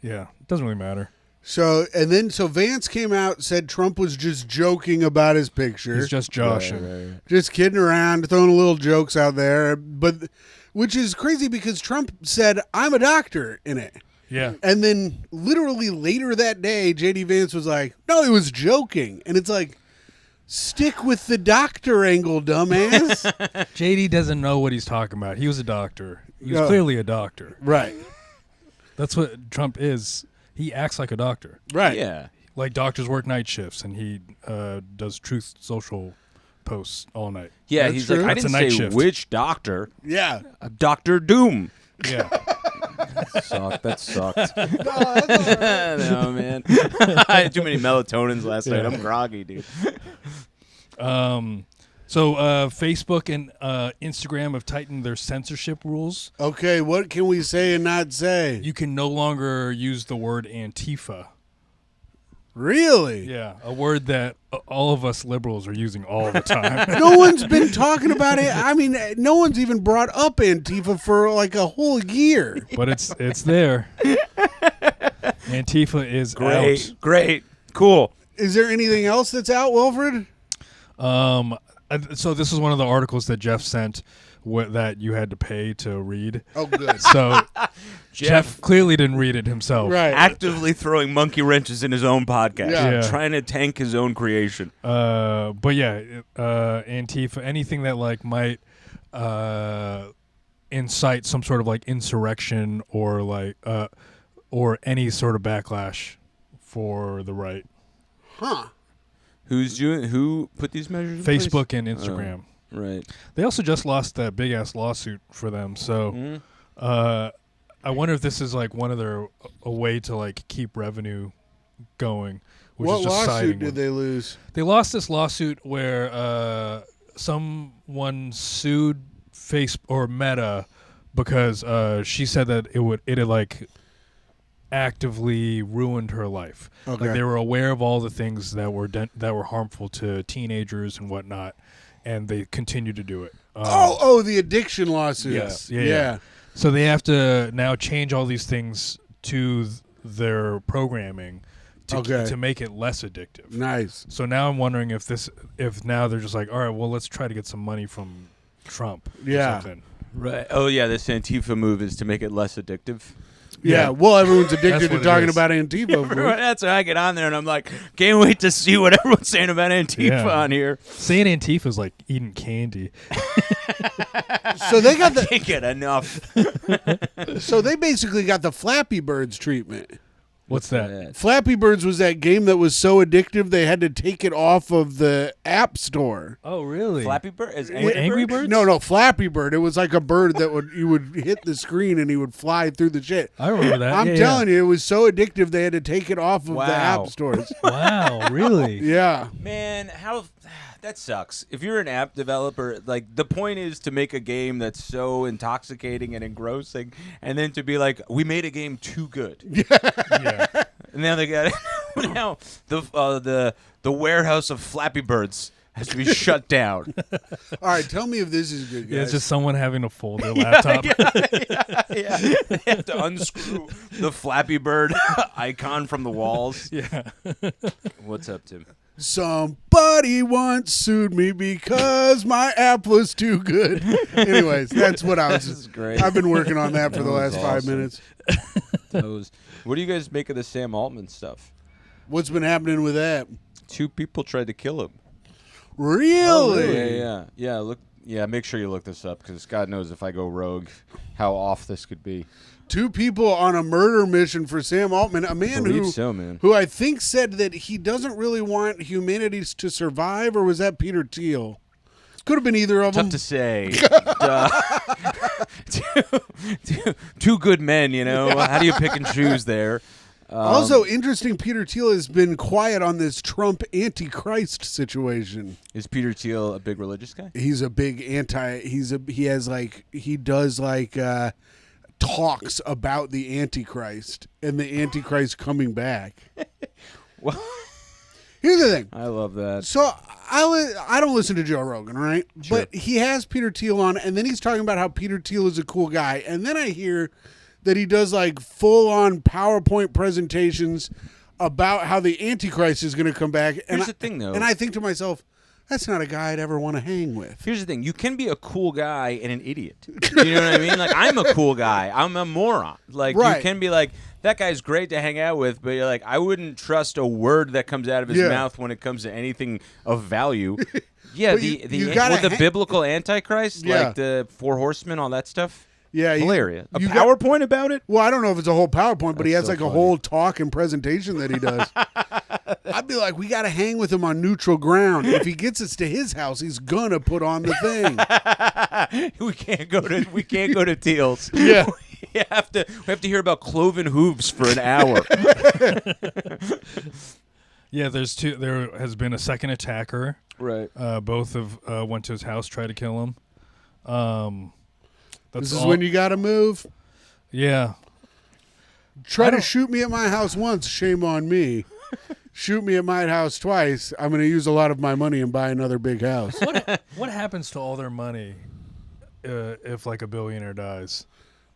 Yeah, it doesn't really matter. So Vance came out, said Trump was just joking about his picture. He's just joshing. Right. Just kidding around, throwing little jokes out there. But which is crazy because Trump said, "I'm a doctor" in it. Yeah. And then literally later that day, J.D. Vance was like, "No, he was joking." And it's like, Stick with the doctor angle, dumbass. JD doesn't know what he's talking about. He was a doctor. He was clearly a doctor. Right. That's what Trump is. He acts like a doctor. Right. Yeah. Like doctors work night shifts, and he does Truth Social posts all night. Yeah, That's he's true. like, I That's a didn't night say shift. which doctor. Yeah. Dr. Doom. Yeah. That sucked. No, man. I had too many melatonins last night. I'm groggy, dude. So Facebook and Instagram have tightened their censorship rules. Okay, what can we say and not say? You can no longer use the word Antifa. Really? Yeah, a word that all of us liberals are using all the time. No one's been talking about it. I mean, no one's even brought up Antifa for like a whole year. But it's there. Antifa is out. Great. Cool. Is there anything else that's out, Wilfred? So this is one of the articles that Jeff sent that you had to pay to read. Oh, good. So Jeff clearly didn't read it himself. Right. Actively throwing monkey wrenches in his own podcast. Yeah. Trying to tank his own creation. But yeah, Antifa, anything that like might incite some sort of like insurrection or like or any sort of backlash for the right. Huh. Who put these measures in place? Facebook and Instagram. Right. They also just lost that big ass lawsuit for them. So I wonder if this is like one of their a way to like keep revenue going. Which What is just lawsuit did they lose? They lost this lawsuit where someone sued Facebook or Meta because she said that it had like actively ruined her life. Okay. Like they were aware of all the things that were harmful to teenagers and whatnot, and they continue to do it. The addiction lawsuit. Yes. Yeah. So they have to now change all these things to their programming to make it less addictive. Nice. So now I'm wondering if now they're just like, all right, well, let's try to get some money from Trump. Yeah. Or something. Right. Oh, yeah, this Antifa move is to make it less addictive. Yeah. Well, everyone's addicted to what it talking is. about Antifa. Of course. That's why I get on there and I'm like, can't wait to see what everyone's saying about Antifa Yeah. on here. Saying Antifa is like eating candy. So they got I can't get enough. So they basically got the Flappy Birds treatment. What's that? Flappy Birds was that game that was so addictive they had to take it off of the App Store. Oh, really? Flappy Bird? Is Angry Birds? No, Flappy Bird. It was like a bird that you would hit the screen and he would fly through the shit. I remember that. I'm telling you, it was so addictive they had to take it off of the Wow. app stores. Wow, really? Yeah. Man, that sucks. If you're an app developer, like the point is to make a game that's so intoxicating and engrossing, and then to be like, we made a game too good. Yeah. And now they got now the warehouse of Flappy Birds has to be shut down. All right, tell me if this is good, guys. Yeah, it's just someone having to fold their laptop. Yeah. They have to unscrew the Flappy Bird icon from the walls. Yeah. What's up, Tim? Somebody once sued me because my app was too good. Anyways, that's what I was. This is great. I've been working on that for the was last 5 awesome. minutes. What do you guys make of the Sam Altman stuff? What's been happening with that? 2 people tried to kill him. Really? Yeah. Look, make sure you look this up because God knows if I go rogue, how off this could be. 2 people on a murder mission for Sam Altman, a man Man. who I think said that he doesn't really want humanity to survive, or was that Peter Thiel? Could have been either of them. Tough to say. Two good men, you know. How do you pick and choose there? Also, interesting, Peter Thiel has been quiet on this Trump antichrist situation. Is Peter Thiel a big religious guy? He's a big he does talks about the Antichrist and the Antichrist coming back. Well, Here's the thing. I love that. So I don't listen to Joe Rogan, right? Sure. But he has Peter Thiel on, and then he's talking about how Peter Thiel is a cool guy. And then I hear that he does like full-on PowerPoint presentations about how the Antichrist is going to come back. Here's the thing, though. And I think to myself, that's not a guy I'd ever want to hang with. Here's the thing. You can be a cool guy and an idiot. You know what I mean? Like, I'm a cool guy. I'm a moron. Like, Right. you can be like, that guy's great to hang out with, but you're like, I wouldn't trust a word that comes out of his mouth when it comes to anything of value. Yeah, But with gotta the biblical Antichrist, Yeah. like the Four Horsemen, all that stuff. Yeah, Hilarious. A you PowerPoint about it? Well, I don't know if it's a whole PowerPoint, but he has That's so like a funny. whole talk and presentation that he does. I'd be like, we got to hang with him on neutral ground. If he gets us to his house, he's gonna put on the thing. we can't go to Teal's. Yeah. we have to hear about cloven hooves for an hour. Yeah, there has been a second attacker. Right. Both have went to his house, tried to kill him. This is when you got to move. Yeah. Try to shoot me at my house once, shame on me. Shoot me at my house twice, I'm going to use a lot of my money and buy another big house. What happens to all their money if like a billionaire dies?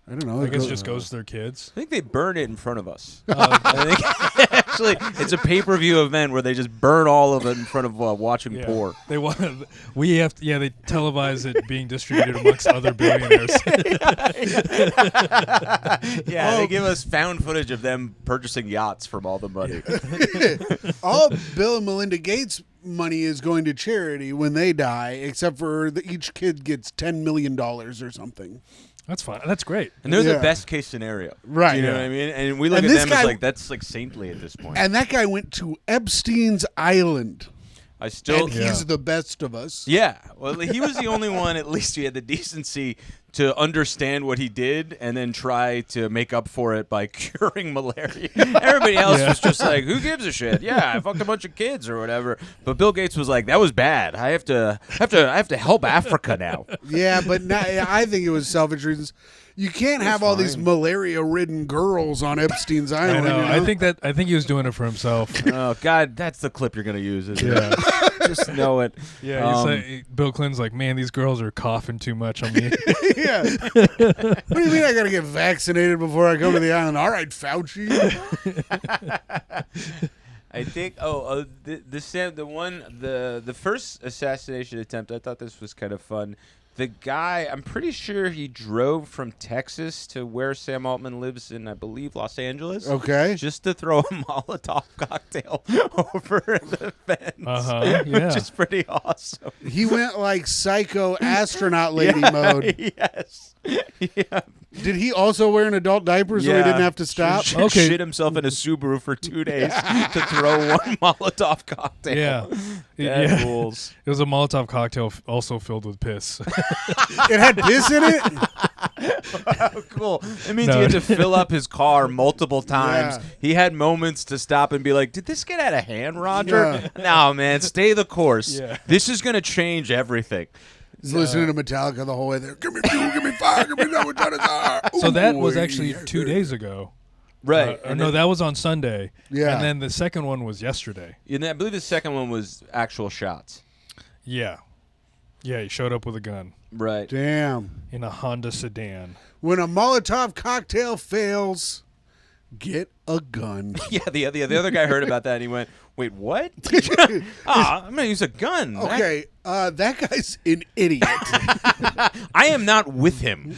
I don't know. I guess it just goes to their kids. I think they burn it in front of us. I think actually it's a pay-per-view event where they just burn all of it in front of watching poor. They want. They televise it being distributed amongst other billionaires. They give us found footage of them purchasing yachts from all the money. All Bill and Melinda Gates money is going to charity when they die, except for each kid gets $10 million or something. That's fine. That's great. And they're the best case scenario. Right. Do you know what I mean? And we look at them as like, that's like saintly at this point. And that guy went to Epstein's Island. I still. And he's the best of us. Yeah. Well, he was the only one, at least, who had the decency to understand what he did and then try to make up for it by curing malaria. Everybody else was just like, who gives a shit? Yeah, I fucked a bunch of kids or whatever. But Bill Gates was like, that was bad. I have to help Africa now. Yeah, but I think it was selfish reasons. You can't have all these malaria-ridden girls on Epstein's Island. I know. You know? I think he was doing it for himself. Oh God, that's the clip you're gonna use. Isn't it? Just know it. Yeah. Bill Clinton's like, man, these girls are coughing too much on me. Yeah. What do you mean I got to get vaccinated before I come to the island? All right, Fauci. I think. The first assassination attempt. I thought this was kind of fun. The guy, I'm pretty sure he drove from Texas to where Sam Altman lives in, I believe, Los Angeles. Okay. Just to throw a Molotov cocktail over the fence. Yeah. Which is pretty awesome. He went like psycho astronaut lady mode. Yes. Yeah. Did he also wear an adult diaper so he didn't have to stop? Shit himself in a Subaru for 2 days to throw one Molotov cocktail. Yeah. That rules. It was a Molotov cocktail also filled with piss. It had piss in it? Oh, cool. It means he had to fill up his car multiple times. Yeah. He had moments to stop and be like, did this get out of hand, Roger? No, man, stay the course. Yeah. This is going to change everything. He's listening to Metallica the whole way there. Give me fuel, give me fire, give me no So that was actually 2 days ago. Right. No, that was on Sunday. Yeah. And then the second one was yesterday. And I believe the second one was actual shots. Yeah. Yeah, he showed up with a gun Right. Damn. in a Honda sedan. When a Molotov cocktail fails, get a gun. Yeah, the other guy heard about that and he went, wait, what? I'm going to use a gun. Okay, that guy's an idiot. I am not with him.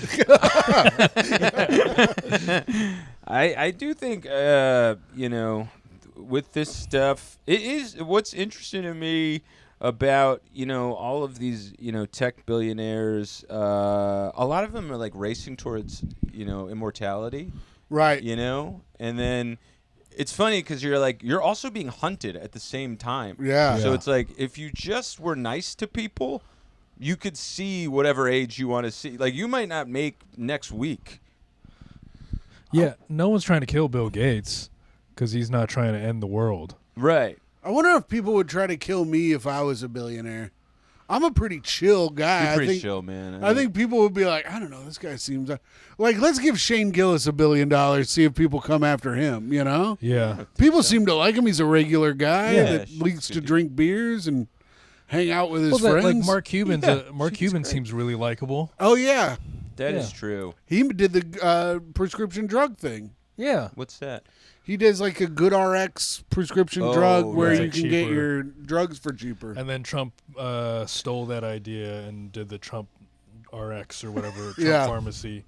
I do think, with this stuff, it is what's interesting to me about, all of these, tech billionaires. A lot of them are like racing towards, immortality. Right. And then it's funny because you're also being hunted at the same time. Yeah. So it's like if you just were nice to people, you could see whatever age you want to see. Like you might not make next week. Yeah, no one's trying to kill Bill Gates because he's not trying to end the world. Right. I wonder if people would try to kill me if I was a billionaire. I'm a pretty chill guy. You're pretty I think, chill, man. I think people would be like, I don't know, this guy seems like, let's give Shane Gillis $1 billion, see if people come after him, Yeah. People seem to like him. He's a regular guy Yeah, that likes to drink beers and hang out with his friends. Like Mark Cuban's Mark Cuban seems really likable. Oh, yeah. that is true. He did the prescription drug thing. Yeah. What's that? He does like a good RX prescription drug where right. you can get your drugs for cheaper. And then Trump stole that idea and did the Trump RX or whatever, Trump Pharmacy.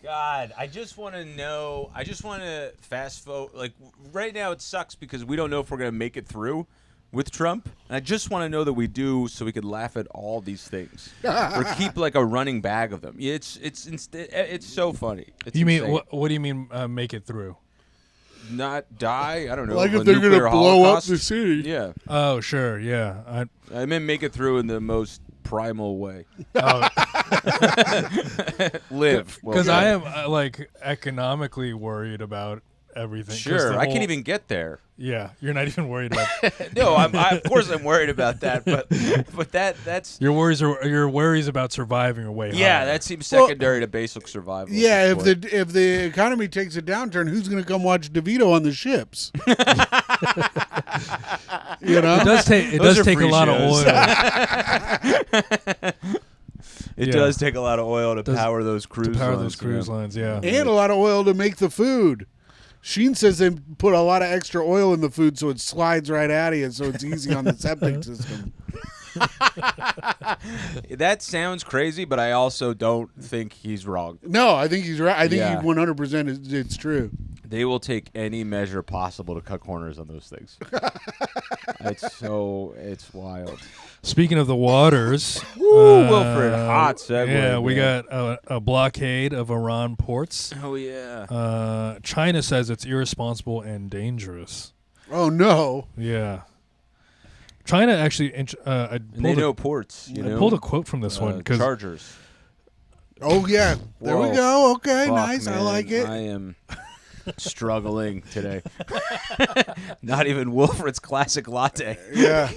God, I just want to know. I just want to fast forward. Like right now, it sucks because we don't know if we're going to make it through with Trump. And I just want to know that we do, so we could laugh at all these things or keep like a running bag of them. It's so funny. It's You mean insane. what do you mean make it through? Not die? I don't know. Like a if they're nuclear gonna blow holocaust? up the city. Yeah, Oh, sure. Yeah. I meant make it through in the most primal way. Live Because I am like economically worried about everything. 'Cause Sure, the I can't whole- even get there. Yeah, you're not even worried about. No, of course I'm worried about that, but that's Your worries about surviving are way yeah, higher. that seems secondary to basic survival. Yeah, at this point. if the economy takes a downturn, who's going to come watch Devito on the ships? You know, It does take Those are take a free lot shows. of oil It Yeah. does take a lot of oil to Does- power those cruise to power lines, those cruise lines. Yeah. and a lot of oil to make the food. Sheen says they put a lot of extra oil in the food so it slides right out of you, so it's easy on the septic system. That sounds crazy, but I also don't think he's wrong. No, I think he's right. I think Yeah. he 100% it's true. They will take any measure possible to cut corners on those things. It's wild. Speaking of the waters, Wilfred, hot segue. Yeah, we man. got a blockade of Iran ports. Oh yeah. China says it's irresponsible and dangerous. Oh no! Yeah. China actually. I And they pulled, know ports. You know, pulled a quote from this one because Chargers. Oh yeah, there we Whoa. go. Okay, Fuck, nice. I man, like it. I am struggling today. Not even Wilfred's classic latte. Yeah.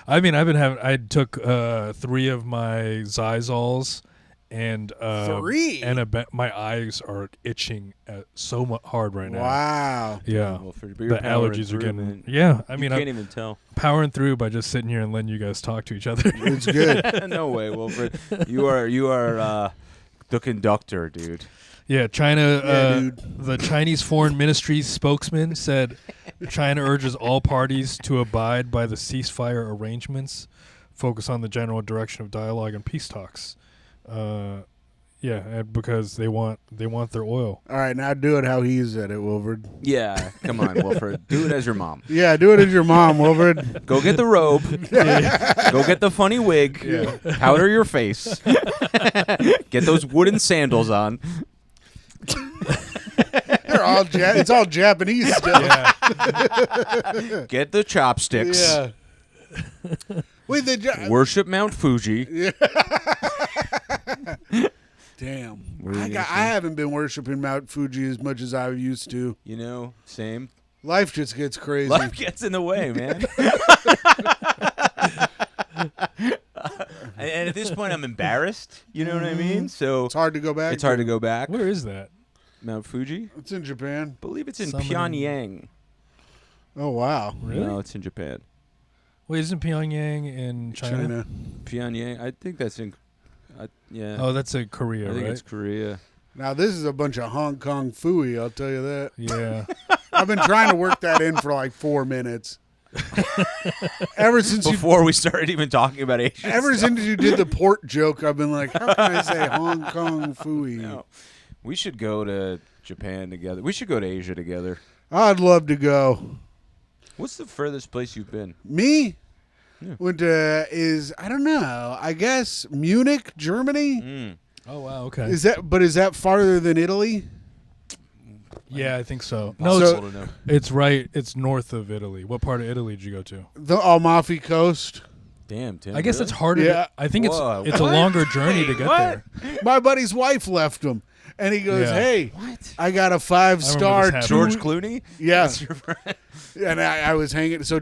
I mean I took 3 of my Zyzols and 3? and my eyes are itching so hard right now. Wow. Yeah. Wilfred, but you're The powering allergies are through, getting. man. Yeah, I You mean, can't I'm even tell. powering through by just sitting here and letting you guys talk to each other. It's good. No way, Wilfred. You are the conductor, dude. Yeah, China. Yeah, dude. The Chinese Foreign Ministry spokesman said China urges all parties to abide by the ceasefire arrangements, focus on the general direction of dialogue and peace talks. Because they want their oil. All right, now do it how he said it, Wilfred. Yeah, come on, Wilfred. Do it as your mom. Yeah, do it as your mom, Wilfred. Go get the robe. Go get the funny wig. Powder your face. Get those wooden sandals on. They're all it's all Japanese stuff. Yeah. Get the chopsticks. Yeah. Wait, Worship Mount Fuji. damn. What are you I gonna say? haven't been worshiping Mount Fuji as much as I used to. You know, same. Life just gets crazy. Life gets in the way, man. And at this point, I'm embarrassed. You know what I mean? So It's hard to go back. it's hard to go back. Where is that? Mount Fuji? It's in Japan. I believe it's in Summoning- Pyongyang. Oh wow. Really? No, it's in Japan. Wait, isn't Pyongyang in China? Pyongyang. I think that's in. Yeah. Oh, that's in Korea, I think right? it's Korea. Now this is a bunch of Hong Kong phooey, I'll tell you that. Yeah. I've been trying to work that in for like 4 minutes. Ever since Before we started even talking about Asian since you did the port joke, I've been like, how can I say Hong Kong phooey? No. We should go to Japan together. We should go to Asia together. I'd love to go. What's the furthest place you've been? Me? Yeah. Went to I don't know. I guess Munich, Germany. Oh wow. Okay. Is that farther than Italy? Yeah, I think so. No, Impossible to know. it's right. It's north of Italy. What part of Italy did you go to? The Amalfi Coast. Damn, Tim. I guess really? it's harder. Yeah. I think Whoa. it's a longer journey to get there. My buddy's wife left him, and he goes, Yeah. "Hey, What? I got a 5-star this George Clooney? Yeah, That's your friend. and I was hanging. So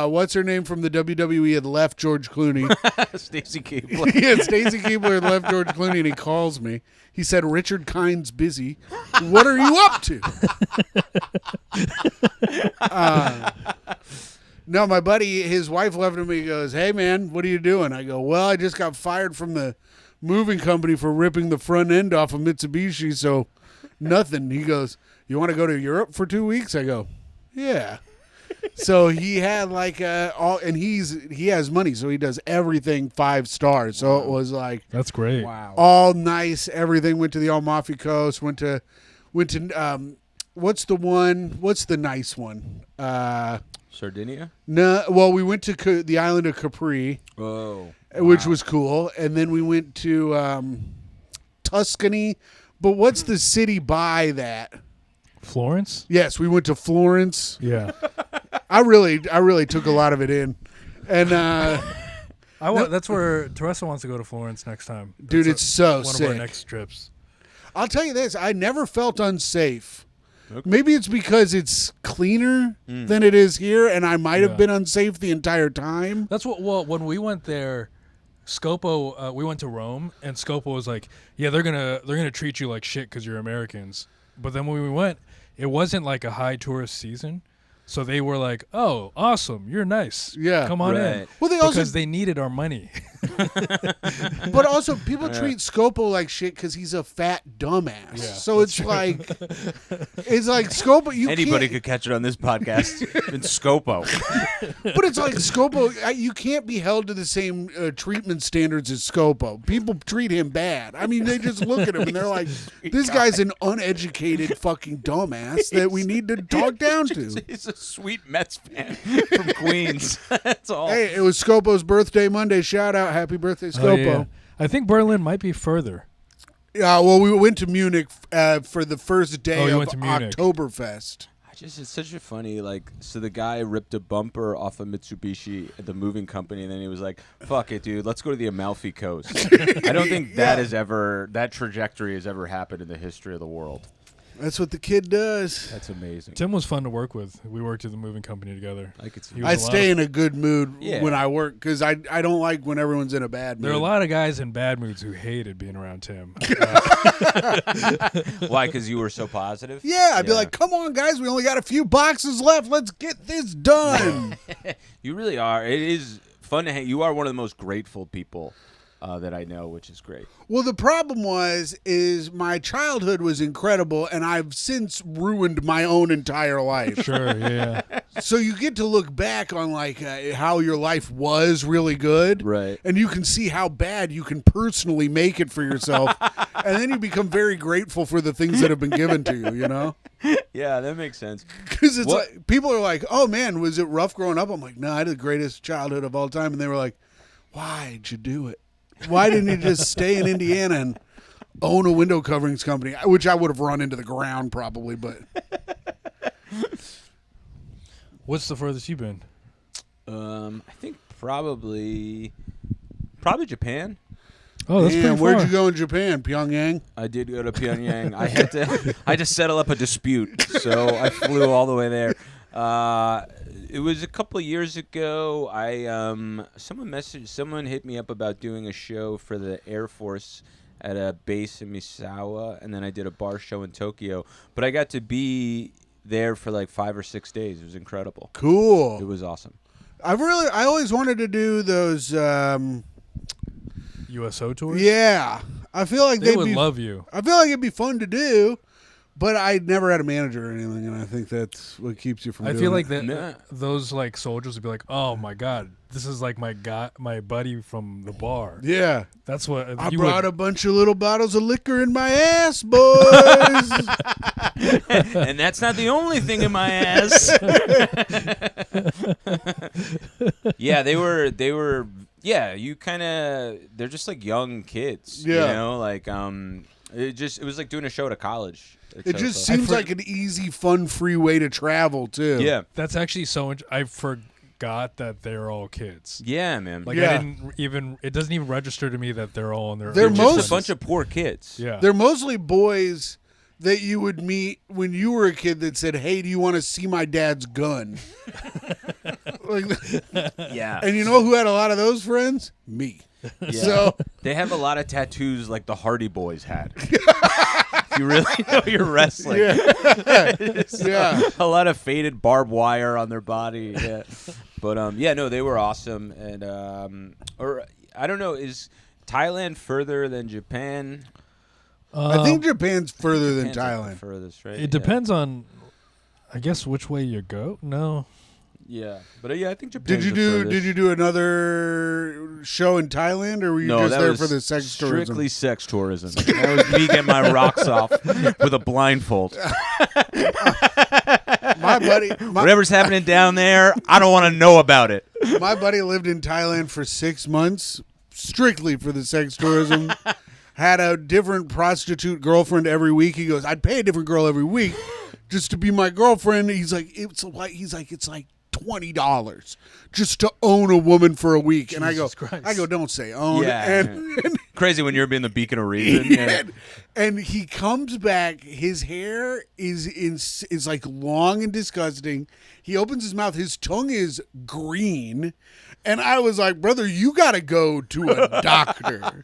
what's her name from the WWE had left George Clooney. Stacy Keibler. Yeah, Stacey Keibler had left George Clooney, and he calls me. He said, "Richard Kind's busy. What are you up to?" No, my buddy, his wife left him. He goes, "Hey, man, what are you doing?" I go, "Well, I just got fired from the moving company for ripping the front end off of Mitsubishi, so Nothing. He goes, you want to go to Europe for 2 weeks? I go, yeah. So he had like and he has money, so he does everything 5 stars. So it was like That's great. Wow. all nice. Everything went to the Amalfi Coast. Went to what's the nice one? Sardinia? No, well, we went to the island of Capri, which was cool, and then we went to Tuscany. But what's the city by that? Florence? Yes, we went to Florence. Yeah. I really took a lot of it in, and That's where Teresa wants to go to Florence next time. dude, it's so one sick. of our next trips. I'll tell you this: I never felt unsafe. Okay. Maybe it's because it's cleaner than it is here, and I might have been unsafe the entire time. That's what. Well, when we went there, Scopo, we went to Rome, and Scopo was like, "Yeah, they're gonna treat you like shit because you're Americans." But then when we went, it wasn't like a high tourist season, so they were like, "Oh, awesome, you're nice. Yeah. come on in." Right. Well, they also, Because they needed our money. but also people treat Scopo like shit because he's a fat dumbass. Yeah, So it's like Scopo. Anybody can't, could catch it on this podcast. It's Scopo. but it's like Scopo. You can't be held to the same treatment standards as Scopo. People treat him bad. I mean, they just look at him and they're like, "This guy's an uneducated fucking dumbass that we need to talk down to." He's a sweet Mets fan from Queens. That's all. Hey, it was Scopo's birthday Monday. Shout out, happy birthday, Scopo. Oh, yeah. I think Berlin might be further. Yeah, well, we went to Munich for the first day Oh, you of went to Munich. Oktoberfest. It's such a funny, so the guy ripped a bumper off of Mitsubishi at the moving company, and then he was like, fuck it, dude, let's go to the Amalfi Coast. I don't think that trajectory has ever happened in the history of the world. That's what the kid does. That's amazing. Tim was fun to work with. We worked at the moving company together. I could see He was I a lot stay of- in a good mood Yeah. when I work because I don't like when everyone's in a bad mood. There are a lot of guys in bad moods who hated being around Tim. Why? Because you were so positive? Yeah, I'd be like, come on, guys, we only got a few boxes left. Let's get this done. You really are. It is fun to hang. You are one of the most grateful people that I know, which is great. Well, the problem is my childhood was incredible, and I've since ruined my own entire life. Sure, yeah. So you get to look back on like how your life was really good, Right. and you can see how bad you can personally make it for yourself, and then you become very grateful for the things that have been given to you. You know, Yeah, that makes sense. because it's What- like people are like, "Oh man, was it rough growing up?" I'm like, "No, I had the greatest childhood of all time," and they were like, "Why'd you do it? Why didn't you just stay in Indiana and own a window coverings company?" Which I would have run into the ground probably, but. What's the furthest you've been? I think probably Japan. Oh, that's Damn, pretty far. where'd you go in Japan? Pyongyang? I did go to Pyongyang. I had to settle up a dispute, so I flew all the way there. It was a couple of years ago. Someone hit me up about doing a show for the Air Force at a base in Misawa, and then I did a bar show in Tokyo. But I got to be there for like 5 or 6 days. It was incredible. Cool. It was awesome. I always wanted to do those. USO tours? Yeah, I feel like They they'd would be. love you. I feel like it'd be fun to do, but I never had a manager or anything, and I think that's what keeps you from. I doing feel like it. that those like soldiers would be like, "Oh my god, this is like my buddy from the bar." Yeah, That's what I you brought would, a bunch of little bottles of liquor in my ass, boys. And that's not the only thing in my ass. Yeah, they were. Yeah, you kind of. They're just like young kids. Yeah. You know, like it was like doing a show at a college. It just seems like an easy, fun, free way to travel too. Yeah. That's actually so. I forgot that they're all kids. Yeah, man. Like Yeah. I didn't even. It doesn't even register to me that they're all in their. They're early just most- a bunch of poor kids. Yeah. They're mostly boys that you would meet when you were a kid that said, "Hey, do you want to see my dad's gun?" Like, Yeah. and you know who had a lot of those friends? Me. Yeah. So They have a lot of tattoos like the Hardy Boys had. If you really know your wrestling. yeah. A lot of faded barbed wire on their body. Yeah. But no, they were awesome. And or I don't know, is Thailand further than Japan? I think Japan's further than Japan's Thailand. the furthest, right? It depends on, I guess, which way you go. No. Yeah, but yeah, I think Japan. Did you do another show in Thailand, or were you No, just that there was for the sex strictly tourism? sex tourism. That was me getting my rocks off with a blindfold. My buddy, Whatever's happening down there, I don't want to know about it. my buddy lived in Thailand for 6 months, strictly for the sex tourism. Had a different prostitute girlfriend every week. He goes, I'd pay a different girl every week just to be my girlfriend. He's like, it's like $20 just to own a woman for a week. And Jesus Christ. I go, don't say own. Yeah, And crazy when you're being the beacon of reason. Yeah. and he comes back. His hair is like long and disgusting. He opens his mouth. His tongue is green. And I was like, brother, you got to go to a doctor.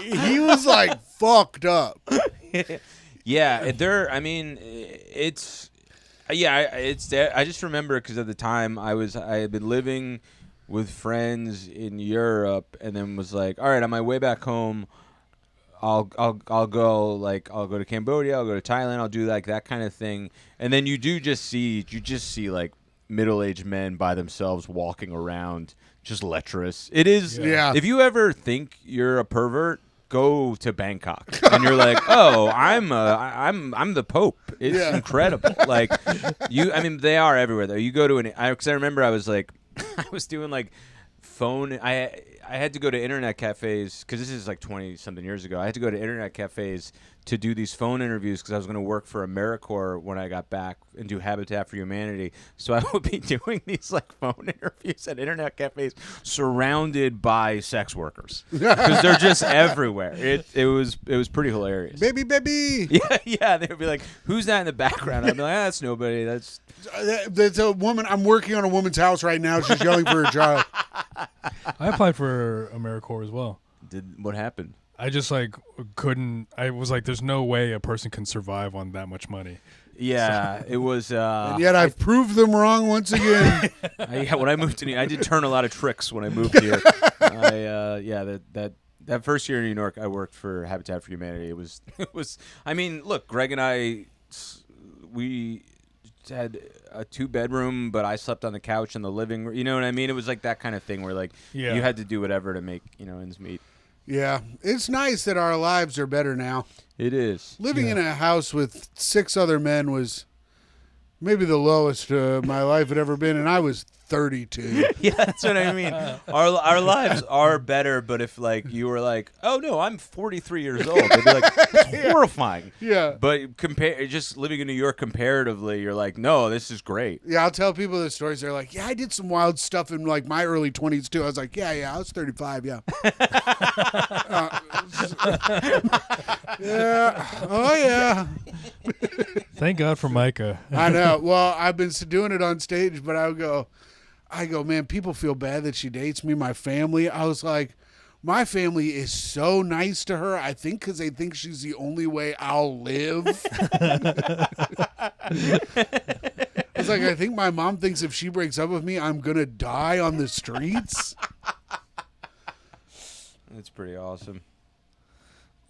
He was like fucked up. Yeah, I mean, it's. Yeah, it's. I just remember because at the time I had been living with friends in Europe, and then was like, all right, on my way back home, I'll go to Cambodia, I'll go to Thailand, I'll do like that kind of thing, and then you just see like middle-aged men by themselves walking around, just lecherous. It is. Yeah. If you ever think you're a pervert, go to Bangkok, and you're like, oh, I'm the Pope. It's incredible. Like I mean, they are everywhere though. You go to because I remember I was like, I was doing like phone. I had to go to internet cafes because this is like 20-something years ago. I had to go to internet cafes to do these phone interviews because I was going to work for AmeriCorps when I got back and do Habitat for Humanity. So I would be doing these like phone interviews at internet cafes surrounded by sex workers because they're just everywhere. It was pretty hilarious. Baby. Yeah. They would be like, "Who's that in the background?" I'd be like, "That's nobody. That's a woman. I'm working on a woman's house right now. She's yelling for her child." I applied for AmeriCorps as well. What happened?" I just couldn't. I was like, "There's no way a person can survive on that much money." Yeah, it was. And yet I've proved them wrong once again. When I moved to New York, I did turn a lot of tricks when I moved here. That first year in New York, I worked for Habitat for Humanity. It was. I mean, look, Greg and I, we had a 2-bedroom, but I slept on the couch in the living room. You know what I mean? It was like that kind of thing where you had to do whatever to make ends meet. Yeah, it's nice that our lives are better now. It is. Living in a house with 6 other men was maybe the lowest my life had ever been, and I was 32. Yeah, that's what I mean. Our lives are better, but if you were like, oh no, I'm 43 years old, they'd be like, that's horrifying. Yeah. But just living in New York comparatively, you're like, no, this is great. Yeah, I'll tell people the stories. They're like, yeah, I did some wild stuff in my early 20s too. I was like, yeah, I was 35, yeah. Yeah. Oh yeah. Thank God for Micah. I know. Well, I've been doing it on stage, but I go, man, people feel bad that she dates me, my family. I was like, my family is so nice to her, I think, because they think she's the only way I'll live. It's like, I think my mom thinks if she breaks up with me, I'm going to die on the streets. That's pretty awesome.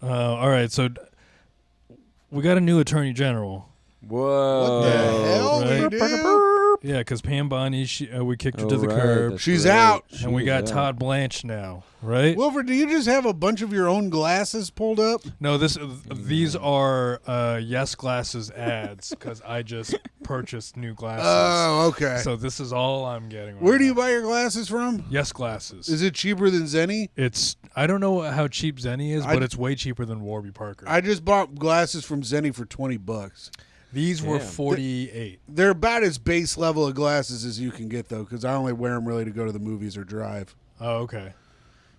All right, so we got a new attorney general. Whoa. What the hell Right. we do? Yeah, because Pam Bondi, we kicked her to the curb. She's out. And we got Todd Blanche now, right? Wilfred, do you just have a bunch of your own glasses pulled up? No, these are Yes Glasses ads because I just purchased new glasses. Oh, okay. So this is all I'm getting. Right Where do you now. buy your glasses from? Yes Glasses. Is it cheaper than Zenny? I don't know how cheap Zenny is, but it's way cheaper than Warby Parker. I just bought glasses from Zenny for $20. These were $48. They're about as base level of glasses as you can get, though, because I only wear them really to go to the movies or drive. Oh, okay.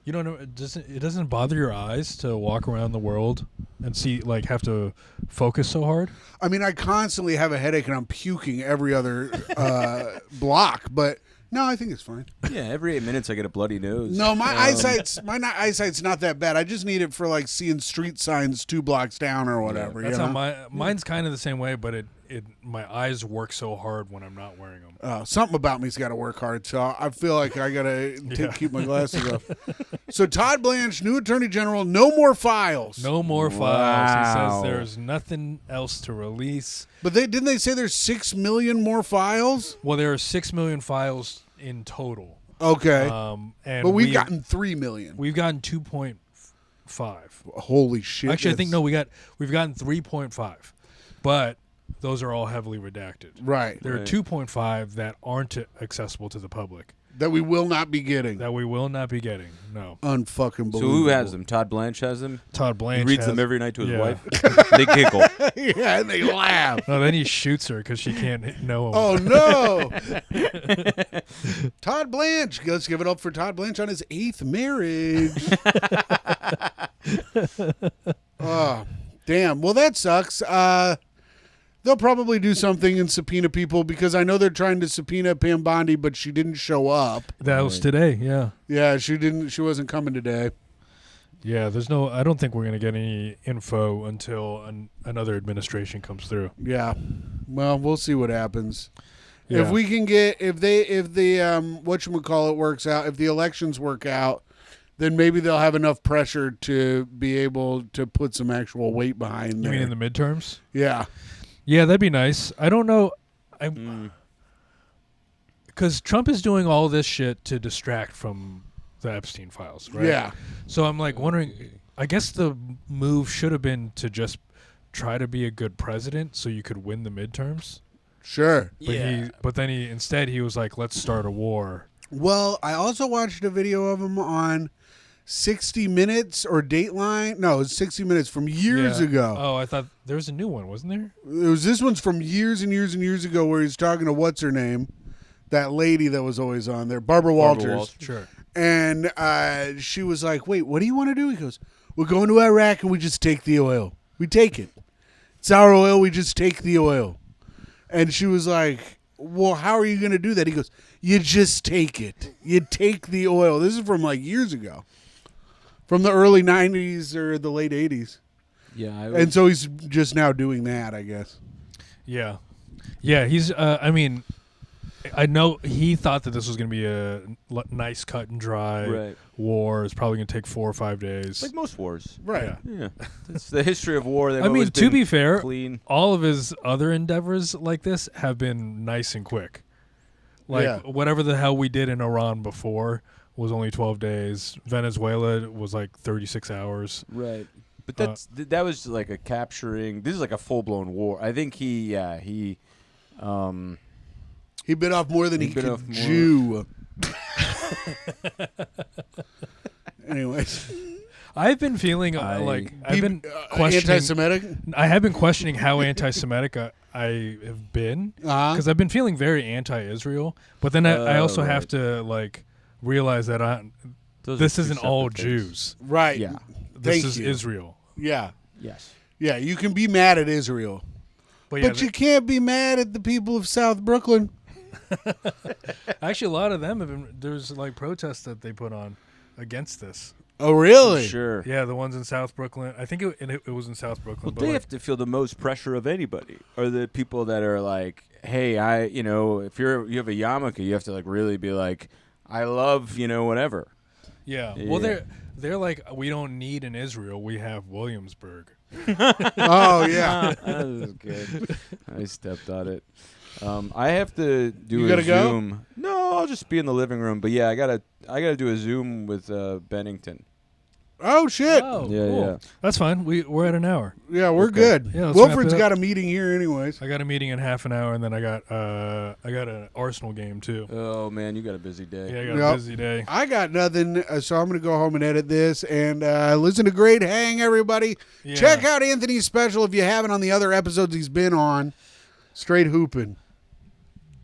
You don't know? It doesn't bother your eyes to walk around the world and see have to focus so hard? I mean, I constantly have a headache and I'm puking every other block, but no, I think it's fine. Yeah, every 8 minutes I get a bloody nose. No, my eyesight's not that bad. I just need it for seeing street signs 2 blocks down or whatever. That's you how know? mine's kind of the same way, but my eyes work so hard when I'm not wearing them. Something about me's got to work hard, so I feel like I got to keep my glasses off. So Todd Blanche, new Attorney General, no more files. No more files. He says there's nothing else to release. But didn't they say there's 6 million more files? Well, there are 6 million files in total. Okay. And but we've gotten 3 million. We've gotten 2.5. Holy shit. Actually, I think we've gotten 3.5. But those are all heavily redacted. Right. There are 2.5 that aren't accessible to the public. That we will not be getting. That we will not be getting. No. Unfucking believable. So who has them? Todd Blanche has them? Todd Blanche He reads them every night to his wife? Yeah. They giggle. Yeah, and they laugh. No, then he shoots her because she can't know him. Oh, no. Todd Blanche. Let's give it up for Todd Blanche on his 8th marriage. Oh, damn. Well, that sucks. They'll probably do something and subpoena people because I know they're trying to subpoena Pam Bondi, but she didn't show up. That was today, yeah. Yeah, she didn't. She wasn't coming today. Yeah, I don't think we're going to get any info until another administration comes through. Yeah. Well, we'll see what happens. Yeah. If we can get, if the whatchamacallit works out, if the elections work out, then maybe they'll have enough pressure to be able to put some actual weight behind there. You mean in the midterms? Yeah. Yeah, that'd be nice. I don't know. Because Trump is doing all this shit to distract from the Epstein files, right? Yeah. So I'm like wondering, I guess the move should have been to just try to be a good president so you could win the midterms. Sure. But then instead he was like, let's start a war. Well, I also watched a video of him on 60 Minutes or Dateline. No, it's 60 Minutes from years ago. Oh, I thought there was a new one, wasn't there? This one's from years and years and years ago where he's talking to what's her name, that lady that was always on there, Barbara Walters. Sure. And she was like, wait, what do you want to do? He goes, we're going to Iraq and we just take the oil. We take it. It's our oil. We just take the oil. And she was like, well, how are you going to do that? He goes, you just take it. You take the oil. This is from like years ago. From the early 90s or the late 80s. Yeah. And so he's just now doing that, I guess. Yeah. Yeah, he's, I mean, I know he thought that this was going to be a nice cut and dry war. It's probably going to take 4 or 5 days. Like most wars. Right. Yeah. It's the history of war. I mean, to be fair, clean. all of his other endeavors like this have been nice and quick. Like, whatever the hell we did in Iran before was only 12 days. Venezuela was like 36 hours. Right. But that was like a capturing. This is like a full-blown war. I think he bit off more than he could chew. Anyways. I've been feeling I've been questioning anti-Semitic. I have been questioning how anti-Semitic I have been because I've been feeling very anti-Israel, but then I also have to like realize that this isn't all Jews. Right. Yeah. This is Israel. Yeah. Yes. Yeah, you can be mad at Israel. But you can't be mad at the people of South Brooklyn. Actually, a lot of them have been. There's like protests that they put on against this. Oh, really? Sure. Yeah, the ones in South Brooklyn. I think it was in South Brooklyn. Well, but they have to feel the most pressure of anybody. Or the people that are like, hey, if you have a yarmulke, you have to like really be like, I love, whatever. Yeah. Well, they're like, we don't need an Israel. We have Williamsburg. Oh, yeah. That was good. I stepped on it. I have to do a Zoom. Go? No, I'll just be in the living room. But yeah, I gotta do a Zoom with Bennington. Oh shit! Oh, yeah, cool. yeah. That's fine. We're at an hour. Yeah, we're good. Yeah, Wilfred's got a meeting here, anyways. I got a meeting in half an hour, and then I got an Arsenal game too. Oh man, you got a busy day. Yeah, I got a busy day. I got nothing, so I'm gonna go home and edit this and listen to Great Hang, everybody. Yeah. Check out Anthony's special if you haven't on the other episodes he's been on. Straight hooping.